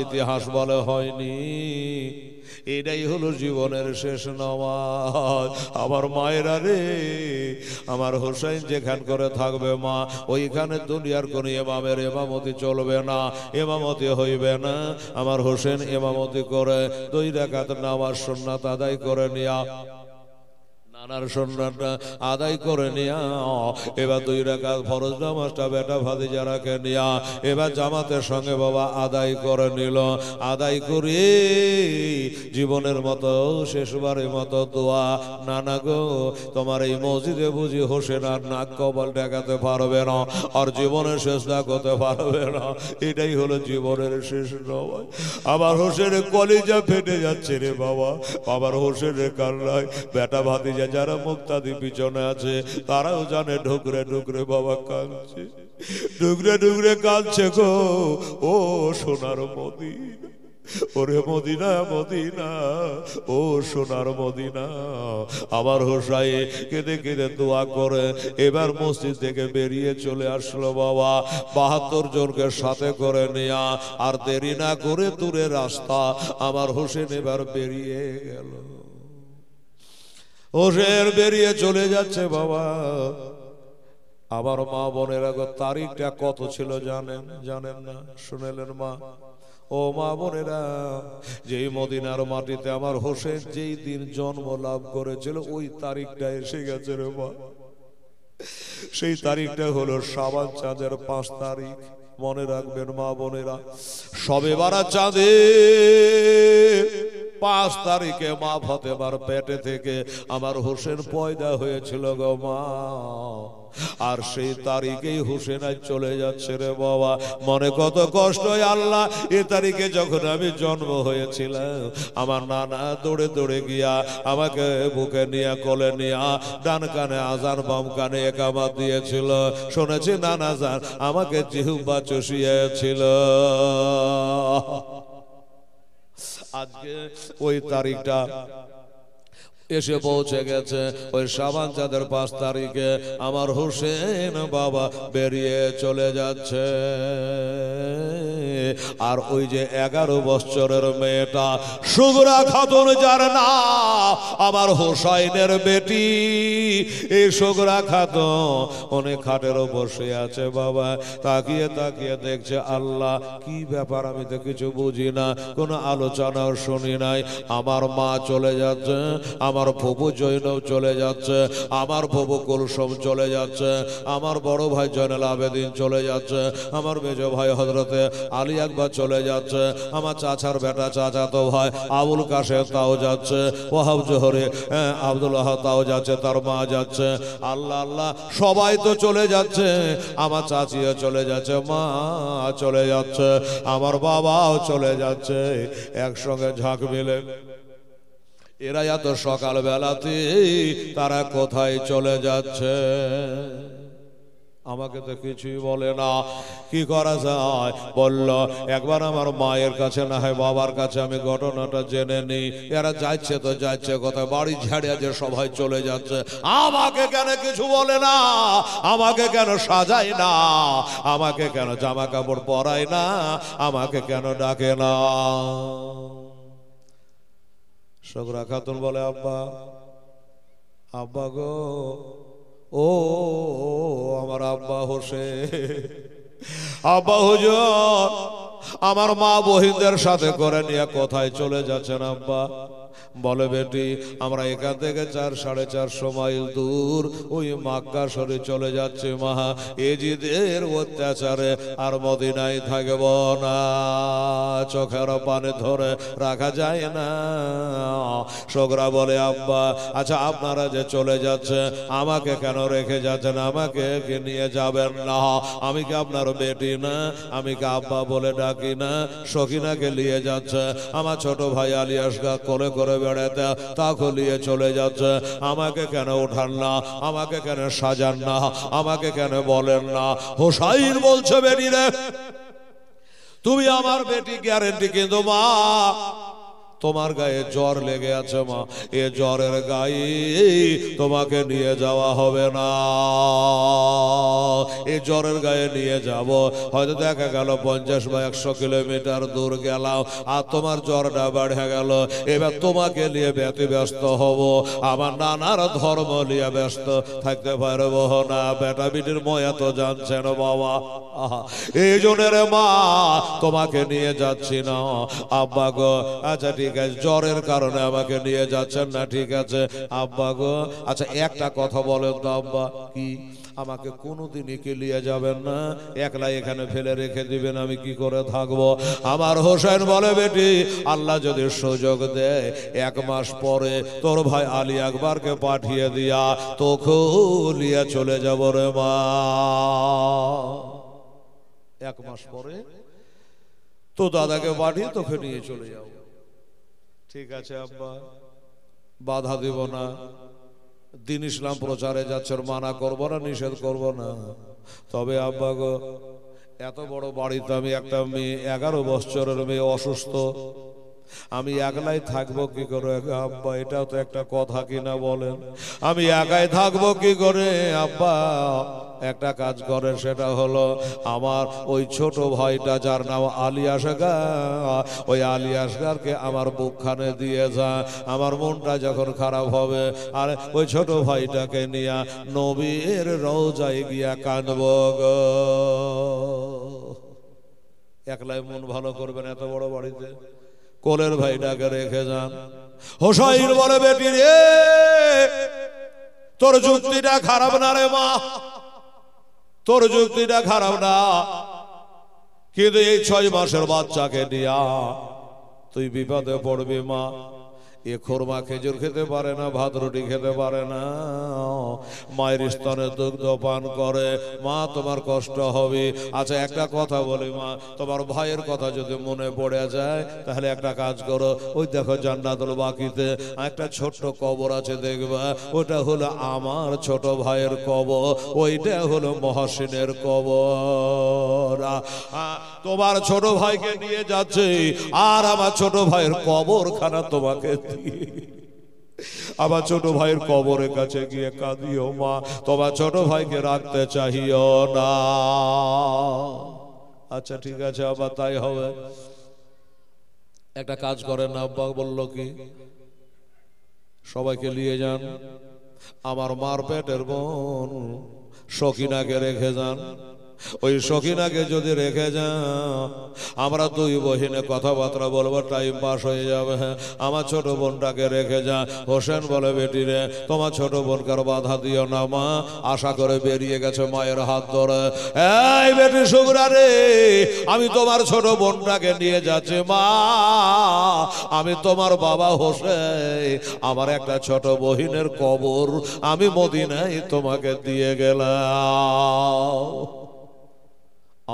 ইতিহাস বলে হয়নি। এটাই হলো জীবনের শেষ নামাজ। আমার মায়েরা রে, আমার হোসেন যেখান করে থাকবে মা, ওইখানে দুনিয়ার কোন ইমামের ইমামতি চলবে না, ইমামতি হইবে না। আমার হোসেন ইমামতি করে 2 রাকাত নামাজ সুন্নাত আদায় করে নিয়া, নানার সুন্নাতটা আদায় করে নিয়া এবার 2 রাকাত ফরজ নামাজটা বেটা ভাতিজারাকে নিয়া এবার জামাতের সঙ্গে বাবা আদায় করে নিল। আদায় করে জীবনের মতো শেষবারের মতো দোয়া, নানা গো তোমার এই মসজিদে বুঝি হোসেন আর নাক কপাল ঠেকাতে পারবে না, আর জীবনের শেষটা করতে পারবে না। এটাই হলো জীবনের শেষ নামাজ। আমার হোসেনের কলিজা ফেটে যাচ্ছে রে বাবা, আমার হোসেনের কান্নায় বেটা ভাতিজা যারা মুক্তাদি পিছনে আছে তারাও জানে ঢুকরে ঢুকরে বাবা কাঁদছে, ঢুকরে ঢুকরে কাঁদছে গো। ও সোনার মদিনা, ওরে মদিনা মদিনা, ও সোনার মদিনা। আমার হোসাই কেঁদে কেঁদে দোয়া করে এবার মসজিদ থেকে বেরিয়ে চলে আসলো বাবা, 72 জনকে সাথে করে নেয়া। আর দেরি না করে দূরে রাস্তা আমার হোসেন এবার বেরিয়ে গেল। হোসেন বেরিয়ে চলে যাচ্ছে বাবা। আবার মা বোনেরা তারিখটা কত ছিল জানেন? জানেন না? শুনেলেন মা? ও মা বোনেরা, যেই মদিনার মাটিতে আমার হোসেন যেই দিন জন্ম লাভ করেছিল ওই তারিখটা এসে গেছে রে মা। সেই তারিখটা হলো শাবান চাঁদের 5 তারিখ। মনে রাখবেন মা বোনেরা, শবে বারাত চাঁদে 5 তারিখে মা ফাতেমার পেটে থেকে আমার হোসেন পয়দা হয়েছিল গো মা। আর সেই তারিখেই হোসেন আজ চলে যাচ্ছে রে বাবা। মনে কত কষ্ট, আল্লাহ এ তারিখে যখন আমি জন্ম হয়েছিলাম আমার নানা দৌড়ে দৌড়ে গিয়া আমাকে বুকে নিয়ে কোলে নিয়া ডান কানে আজান বাম কানে একামাত দিয়েছিল। শুনেছি নানা জান আমাকে জিহ্বা চুষিয়েছিল। আজকে ওই তারিখটা এসে পৌঁছে গেছে। ওই শাবান চাঁদের 5 তারিখে আমার হোসেন বাবা বেরিয়ে চলে যাচ্ছে। আর ওই যে 11 বছরের মেয়েটা সুগরা খাতুন, যার না আমার হোসাইনের বেটি, এই সুগরা খাতুন অনেক খাটের বসে আছে বাবা। তাকিয়ে তাকিয়ে দেখছে আল্লাহ কি ব্যাপার, আমি তো কিছু বুঝি না, কোনো আলোচনাও শুনি নাই। আমার মা চলে যাচ্ছে, আমার ফুফু জৈনব চলে যাচ্ছে, আমার ফুফু কুলসুম চলে যাচ্ছে, আমার বড় ভাই জয়নাল আবেদিন চলে যাচ্ছে, আমার মেজ ভাই হযরতে আলী আকবর চলে যাচ্ছে, আমার চাচার বেটা চাচাতো ভাই আবুল কাশেম তাও যাচ্ছে, ওয়াহাব জোহরে আব্দুল্লাহ তাও যাচ্ছে, তার মা যাচ্ছে। আল্লাহ আল্লাহ সবাই তো চলে যাচ্ছে, আমার চাচিও চলে যাচ্ছে, মা চলে যাচ্ছে, আমার বাবাও চলে যাচ্ছে। একসঙ্গে ঝাঁক মিলে এরা এত সকাল বেলাতে তারা কোথায় চলে যাচ্ছে? আমাকে তো কিছুই বলে না, কি করা যায়? বলল একবার আমার মায়ের কাছে না হয় বাবার কাছে আমি ঘটনাটা জেনে নিই। এরা যাচ্ছে তো যাচ্ছে, কোথায় বাড়ি ঝাড়িয়া যে সবাই চলে যাচ্ছে, আমাকে কেন কিছু বলে না? আমাকে কেন সাজায় না? আমাকে কেন জামা কাপড় পরায় না? আমাকে কেন ডাকে না? সুগরা খাতুন বলে আব্বা, আব্বা গো, ও আমার আব্বা হোসেন, আব্বা হুজুর, আমার মা বহিনদের সাথে করে নিয়ে কোথায় চলে যাচ্ছেন আব্বা? বলে বেটি আমরা এখান থেকে 4-4.5 মাইল দূর ওই মক্কা শরীফ চলে যাচ্ছে মা, এজিদের অত্যাচারে আর মদিনায় থাকব না, চোখের পানি ধরে রাখা যায় না। সুগরা বলে আব্বা আচ্ছা আপনারা যে চলে যাচ্ছে আমাকে কেন রেখে যাচ্ছেন? আমাকে কি নিয়ে যাবেন না? আমি কি আপনার বেটি না? আমি কি আব্বা বলে ডাকি না? সখিনাকে নিয়ে যাচ্ছে, আমার ছোট ভাই আলিয়াসগা কোলে করে বেড়াতে, তাকে নিয়ে চলে যাচ্ছে। আমাকে কেন ওঠান না, আমাকে কেন সাজান না, আমাকে কেন বলেন না? হোসাইন বলছে, বেটি রে, তুমি আমার বেটি গ্যারেন্টি, কিন্তু মা তোমার গায়ে জ্বর লেগে আছে মা, এ জ্বরের গায়ে তোমাকে নিয়ে যাওয়া হবে না। এই জ্বরের গায়ে নিয়ে যাব, হয়তো দেখা গেল 50 বা 100 কিলোমিটার দূর গেলাম, আর তোমার জ্বরটা বেড়ে গেল। এবার তোমাকে নিয়ে ব্যতিব্যস্ত হব, আমার নানার ধর্ম নিয়ে ব্যস্ত থাকতে পারবো না। বেটা বিটির ময়া তো জানছেন বাবা, এই জনের মা তোমাকে নিয়ে যাচ্ছি না। আব্বা গো, আচ্ছা ঠিক আছে, জ্বরের কারণে আমাকে নিয়ে যাচ্ছেন না, ঠিক আছে আব্বা গো। আচ্ছা একটা কথা বলেন তো আব্বা, কি আমাকে কোনোদিনই কি নিয়ে যাবেন না? একলা এখানে ফেলে রেখে দিবেন, আমি কি করে থাকবো? আমার হোসেন বলে, বেটি আল্লাহ যদি সুযোগ দেয় 1 মাস পরে তোর ভাই আলী আকবরকে পাঠিয়ে দিয়া তোকে নিয়ে চলে যাব রে মা। 1 মাস পরে তো দাদাকে পাঠিয়ে তোকে নিয়ে চলে যাও। ঠিক আছে আব্বা, বাধা দিব না। দিন ইসলাম প্রচারে যাচ্ছে, মানা করবো না, নিষেধ করব না। তবে আব্বা গো, এত বড় বাড়িতে আমি একটা মেয়ে, 11 বছরের মেয়ে অসুস্থ, আমি একলাই থাকবো কি করে আব্বা? এটাও তো একটা কথা কিনা বলেন? আমি একাই থাকবো কি করে আব্বা? একটা কাজ করে, সেটা হলো আমার ওই ছোট ভাইটা যার নাম আলী আসগার, ওই আলী আসগারকে আমার বুকখানে দিয়ে যা। আমার মনটা যখন খারাপ হবে, আর ওই ছোট ভাইটাকে নিয়ে নবীর রওজায় গিয়া কাঁদবো গো। একলাই মন ভালো করবেন এত বড় বাড়িতে? কোলের ভাইটাকে রেখে যান। হোসাইন বলে, বেটি রে, তোর যুক্তিটা খারাপ না রে মা, তোর যুক্তিটা খারাপ না, কিন্তু এই 6 মাসের বাচ্চাকে নিয়া তুই বিপদে পড়বি মা। এ খোরমা খেজুর খেতে পারে না, ভাত রুটি খেতে পারে না, মায়ের স্তনে দুগ্ধ পান করে, মা তোমার কষ্ট হবে। আচ্ছা একটা কথা বলি মা, তোমার ভাইয়ের কথা যদি মনে পড়ে যায়, তাহলে একটা কাজ করো, ওই দেখো জান্নাতুল বাকিতে একটা ছোট্ট কবর আছে, দেখবা ওটা হলো আমার ছোট ভাইয়ের কবর, ওইটা হলো মহসিনের কবর। তোমার ছোট ভাইকে নিয়ে যাচ্ছে, আর আমার ছোট ভাইয়ের কবরখানা তোমাকে, আমার ছোট ভাইয়ের কবরের কাছে গিয়ে কাঁদিও মা, তোমার ছোট ভাইকে রাখতে চাহিও না। আচ্ছা ঠিক আছে আবার তাই হবে। একটা কাজ করেন, আব্বা বললো কি, সবাইকে নিয়ে যান, আমার মার পেটের বোন সখিনাকে রেখে যান। ওই সখিনাকে যদি রেখে যান, আমরা 2 বহিনে কথাবার্তা বলবো, টাইম পাস হয়ে যাবে। আমার ছোট বোনটাকে রেখে যা। হোসেন বলে, বেটি রে, তোমার ছোট বোনকার বাধা দিও না মা, আশা করে বেরিয়ে গেছে মায়ের হাত ধরে। এই বেটি সুগরা রে, আমি তোমার ছোট বোনটাকে নিয়ে যাচ্ছি মা, আমি তোমার বাবা হোসেন, আমার একটা ছোট বহিনের কবর আমি মদিনায় তোমাকে দিয়ে গেলাম,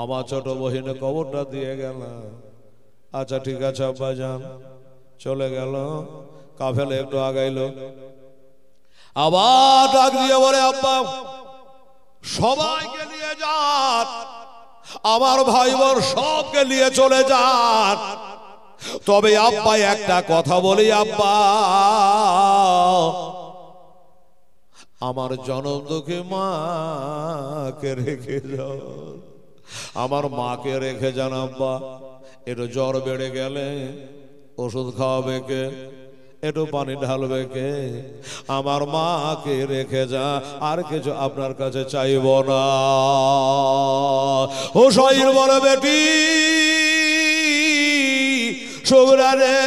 আমার ছোট বহিনের কবরটা দিয়ে গেল। আচ্ছা ঠিক আছে আব্বা যান। চলে গেল, কাফেলা একটু আগাইলো, আবার ডাক দিয়ে বলে, আব্বা সবাইকে নিয়ে যান, আমার ভাই বোন সবকে নিয়ে চলে যান। তবে আব্বা একটা কথা বলি, আব্বা আমার জনম দুঃখী মাকে রেখে যাও, আমার মাকে রেখে যান আব্বা। একটু জ্বর বেড়ে গেলে ওষুধ খাওয়াবে কে, একটু পানি ঢালবে কে? আমার মাকে রেখে যা, আর কিছু আপনার কাছে চাইব না। হোসাইন বলে, বেটি সুগরা রে,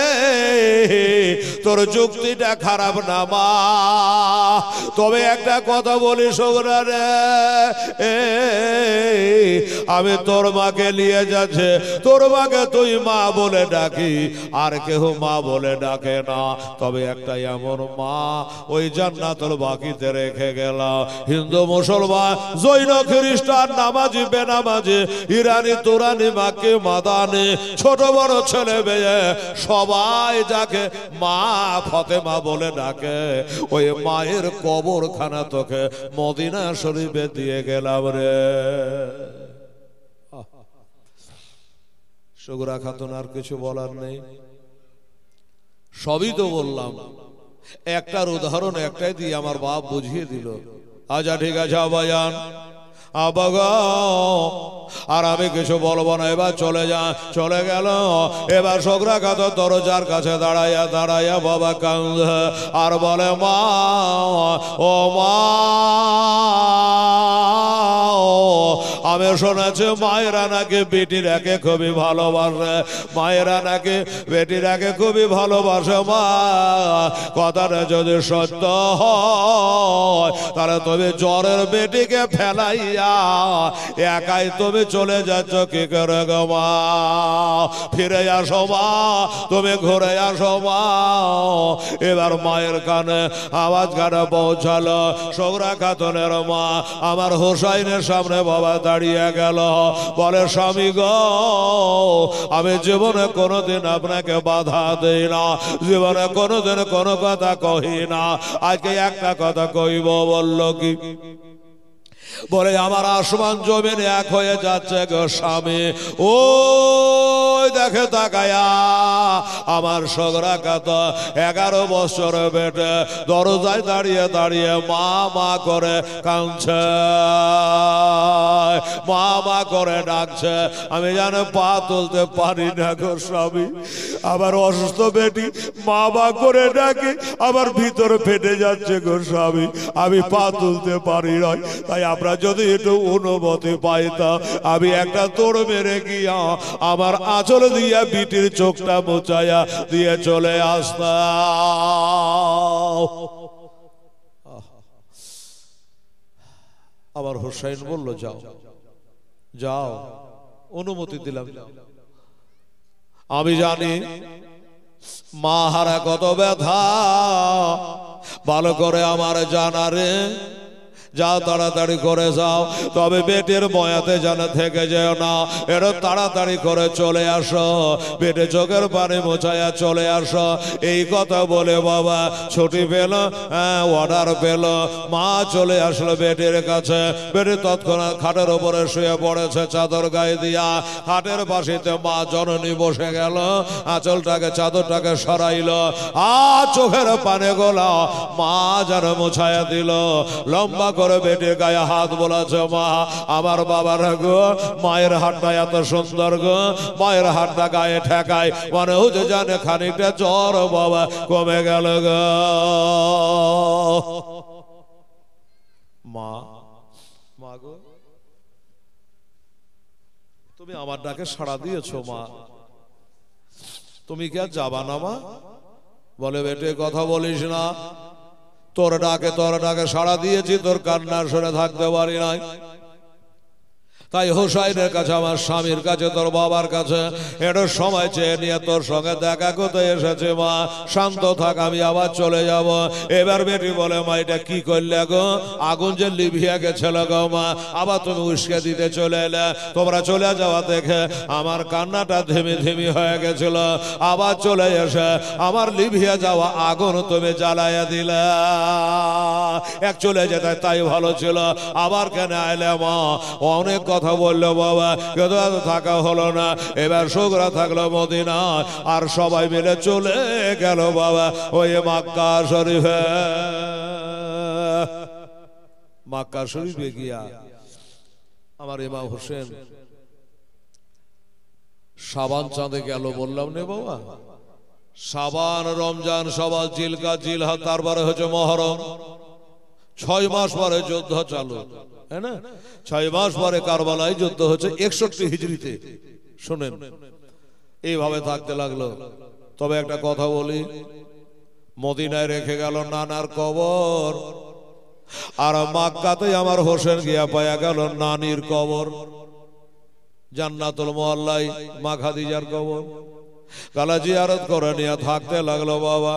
তোর যুক্তিটা খারাপ না মা, তবে একটা কথা বলি সুগরা রে, আমি তোর মাকে নিয়ে যাচ্ছে, তোর মাকে তুই মা বলে ডাকি, আর কেউ মা বলে ডাকে না। তবে একটা এমন মা ওই জান্নাতুল বাকিতে রেখে গেল। হিন্দু মুসলমান জৈন খ্রিস্টান নামাজি বেনামাজি ইরানি তুরানি মাকে মাদানি ছোট বড় ছেলে মেয়ে সবাই যাকে মা ফতেমা বলে ডাকে, ওই মায়ের কবরখানা তোকে মদিনা শরীফে দিয়ে গেলাম রে। সুগরা খাতুন আর কিছু বলার নেই, সবই তো বললাম। একটার উদাহরণ একটাই দিয়ে আমার বাপ বুঝিয়ে দিল। আচ্ছা ঠিক আছে আবাজান, আবাগো আর আমি কিছু বলবো না, এবার চলে গেল। এবার সুগরা খাতুন দরজার কাছে দাঁড়াইয়া বাবা কান্দে আর বলে, মা ও মা, আমি শুনেছি মায়েরা নাকি বেটিরাকে খুবই ভালোবাসে, মায়েরা নাকি বেটিরাকে খুবই ভালোবাসে। মা কথাটা যদি সত্য হয় তাহলে তুমি জ্বরের বেটিকে ফেলাইয়া একাই তুমি চলে যাচ্ছ কি করে গো মা? ফিরে আসো মা, তুমি ঘুরে আসো মা। এবার মায়ের কানে আওয়াজ কানে পৌঁছালো। সুগরা খাতুনের মা আমার হোসাইনের সামনে বাবা দাঁড়িয়ে গেল, বলে, স্বামী গো, আমি জীবনে কোনোদিন আপনাকে বাধা দেই না, জীবনে কোনোদিন কোনো কথা কহি না, আজকে একটা কথা কইব। বলল কি? বলে, আমার আসমান জমিন এক হয়ে যাচ্ছে গো স্বামী। ওই দেখে তাকায়া আমার সুগরা খাতুন 11 বছর বেটে দরজায় দাঁড়িয়ে মা মা করে কাঁদছে, মা মা করে ডাকছে। আমি জানো পা তুলতে পারি না গো স্বামী। আবার অসুস্থ বেটি মা মা করে ডাকে, আবার ভিতরে ফেটে যাচ্ছে গো স্বামী, আমি পা তুলতে পারি না। তাই আমরা যদি একটু অনুমতি পাইতাম, আমি একটা তোড় মেরে গিয়া আমার আঁচল দিয়া বিটির চোখটা মোচাইয়া দিয়ে চলে আসতাম। আবার হোসাইন বলল, যাও যাও, অনুমতি দিলাম। আমি জানি মা হারা কত ব্যথা, ভালো করে আমার জানা রে। যাও তাড়াতাড়ি করে যাও, তবে বেটের বয়াতে যেন থেকে যেও না, এরো তাড়াতাড়ি করে চলে আসো, বেটে চোখের পানি মোছাইয়া চলে আসো। এই কথা বলে বাবা ছুটি পেল, অর্ডার পেল। মা চলে আসলো বেটের কাছে। বেটে তৎক্ষণাৎ খাটের উপরে শুয়ে পড়েছে চাদর গায়ে দিয়া। খাটের পাশেতে মা জননী বসে গেল, আঁচলটাকে চাদরটাকে সরাইল, চোখের পানে গোলা মা যেন মোছাইয়া দিল। লম্বা করে বেটির গায়ে হাত বোলাছে, মা আমার বাবার গো, মায়ের হাতটা এত সুন্দর গো, মায়ের হাতটা গায়ে ঠেকায়, মনে হচ্ছে জানে খানিকটা জ্বর বাবা কমে গেল গো। মা মা গো, তুমি আমার ডাকে সাড়া দিয়েছো মা, তুমি কি আর যাবা না মা? বলে, বেটে কথা বলিস না, তোর ডাকে সাড়া দিয়েছি, তোর কান্না শুনে থাকতে পারি নাই। তাই হোসাইনের কাছে, আমার স্বামীর কাছে, তোর বাবার কাছে একটু সময় চেয়ে নিয়ে তোর সঙ্গে দেখা করতে এসেছে মা, শান্ত থাক, আমি আবার চলে যাব। এবার বেটি বলে, মা এটা কি করলে গো? আগুন যে লিভিয়া গেছিল গো মা, আবার তুমি উস্কে দিতে চলে এলে। তোমরা চলে যাওয়া দেখে আমার কান্নাটা ধিমি ধিমি হয়ে গেছিল, আবার চলে এসে আমার লিভিয়া যাওয়া আগুন তুমি জ্বালাইয়া দিলে। এক চলে যেতে তাই ভালো ছিল, আবার কেন আইলে মা? অনেক কথা বললো বাবা, কিন্তু থাকা হলো না। এবার সুগরা থাকলো মদিনা, আর সবাই মিলে চলে গেল বাবা ওই মক্কা শরীফে। মক্কা শরীফে গিয়া আমার ইমাম হোসেন শাবান চাঁদে গেল, বললাম নে বাবা। শাবান, রমজান, শাবান, জিলকা, জিলহা, তারপরে হচ্ছে মহরম। 6 মাস পরে যুদ্ধ চালু, হ্যাঁ না? 6 মাস পরে কারবালায় যুদ্ধ হচ্ছে 61 হিজরিতে। শুনেন, এইভাবে থাকতে লাগলো। তবে একটা কথা বলি, মদিনায় রেখে গেল নানার কবর, আর মক্কাতে আমার হোসেন গিয়া পায়া গেল নানির কবর, জান্নাতুল মুআল্লায় মা খাদিজার কবর। গালা জিয়ারত করে নিয়ে থাকতে লাগলো বাবা।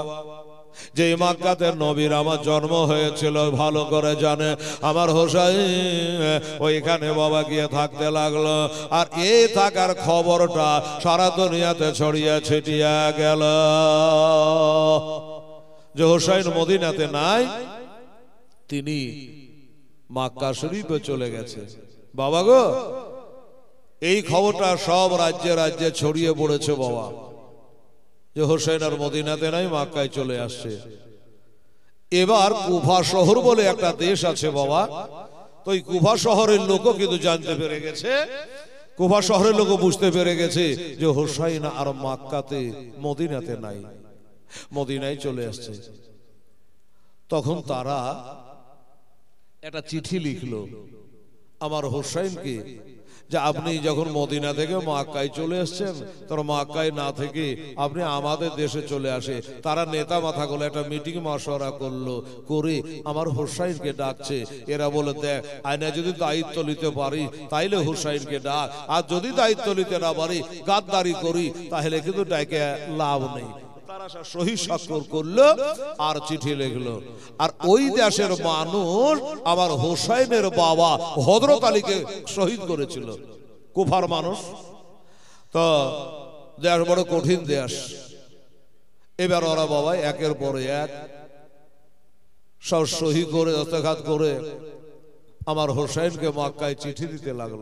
যে মক্কাতে নবীর আমার জন্ম হয়েছিল ভালো করে জানে আমার হোসাইন, ওইখানে বাবা গিয়ে থাকতে লাগলো। আর এই থাকার খবরটা সারা দুনিয়াতে ছড়িয়ে ছিটিয়ে গেল। যে হোসাইন মদিনাতে নাই, তিনি মক্কা শরীফে চলে গেছে। বাবা গো, এই খবরটা সব রাজ্যে রাজ্যে ছড়িয়ে পড়েছে বাবা, যে হোসেন আর মদিনাতে নাই, মক্কায় চলে আসছে। এবার কুফা শহর বলে একটা দেশ আছে বাবা, তো এই কুফা শহরের লোকও কিন্তু জানতে পেরে গেছে, কুফা শহরের লোকও বুঝতে পেরে গেছে যে হোসাইন আর মক্কাতে মদিনাতে নাই, মদিনায় চলে আসছে। তখন তারা একটা চিঠি লিখলো আমার হোসাইনকে, যে আপনি যখন মদিনা থেকে মক্কায় চলে আসছেন, তোর মক্কায় না থেকে আপনি আমাদের দেশে চলে আসে। তারা নেতা মাথাগুলো একটা মিটিং মশওয়ারা করলো, করে আমার হোসাইনকে ডাকছে। এরা বলে দেখ, আয়না যদি দায়িত্ব নিতে পারি তাইলে হোসাইনকে ডাক, আর যদি দায়িত্ব নিতে না পারি, গাদ্দারি করি, তাহলে কিন্তু ডাকে লাভ নেই। তারা সহি স্বাক্ষর করলো আর চিঠি লিখলো। আর ওই দেশের মানুষ আবার হোসাইনের বাবা হযরত আলীকে শহীদ করেছিল, কুফার মানুষ। তো দেশ বড় কঠিন দেশ। এবার ওরা বাবা একের পর এক সব সহি করে দস্তখত করে আমার হোসাইনকে মক্কায় চিঠি দিতে লাগলো।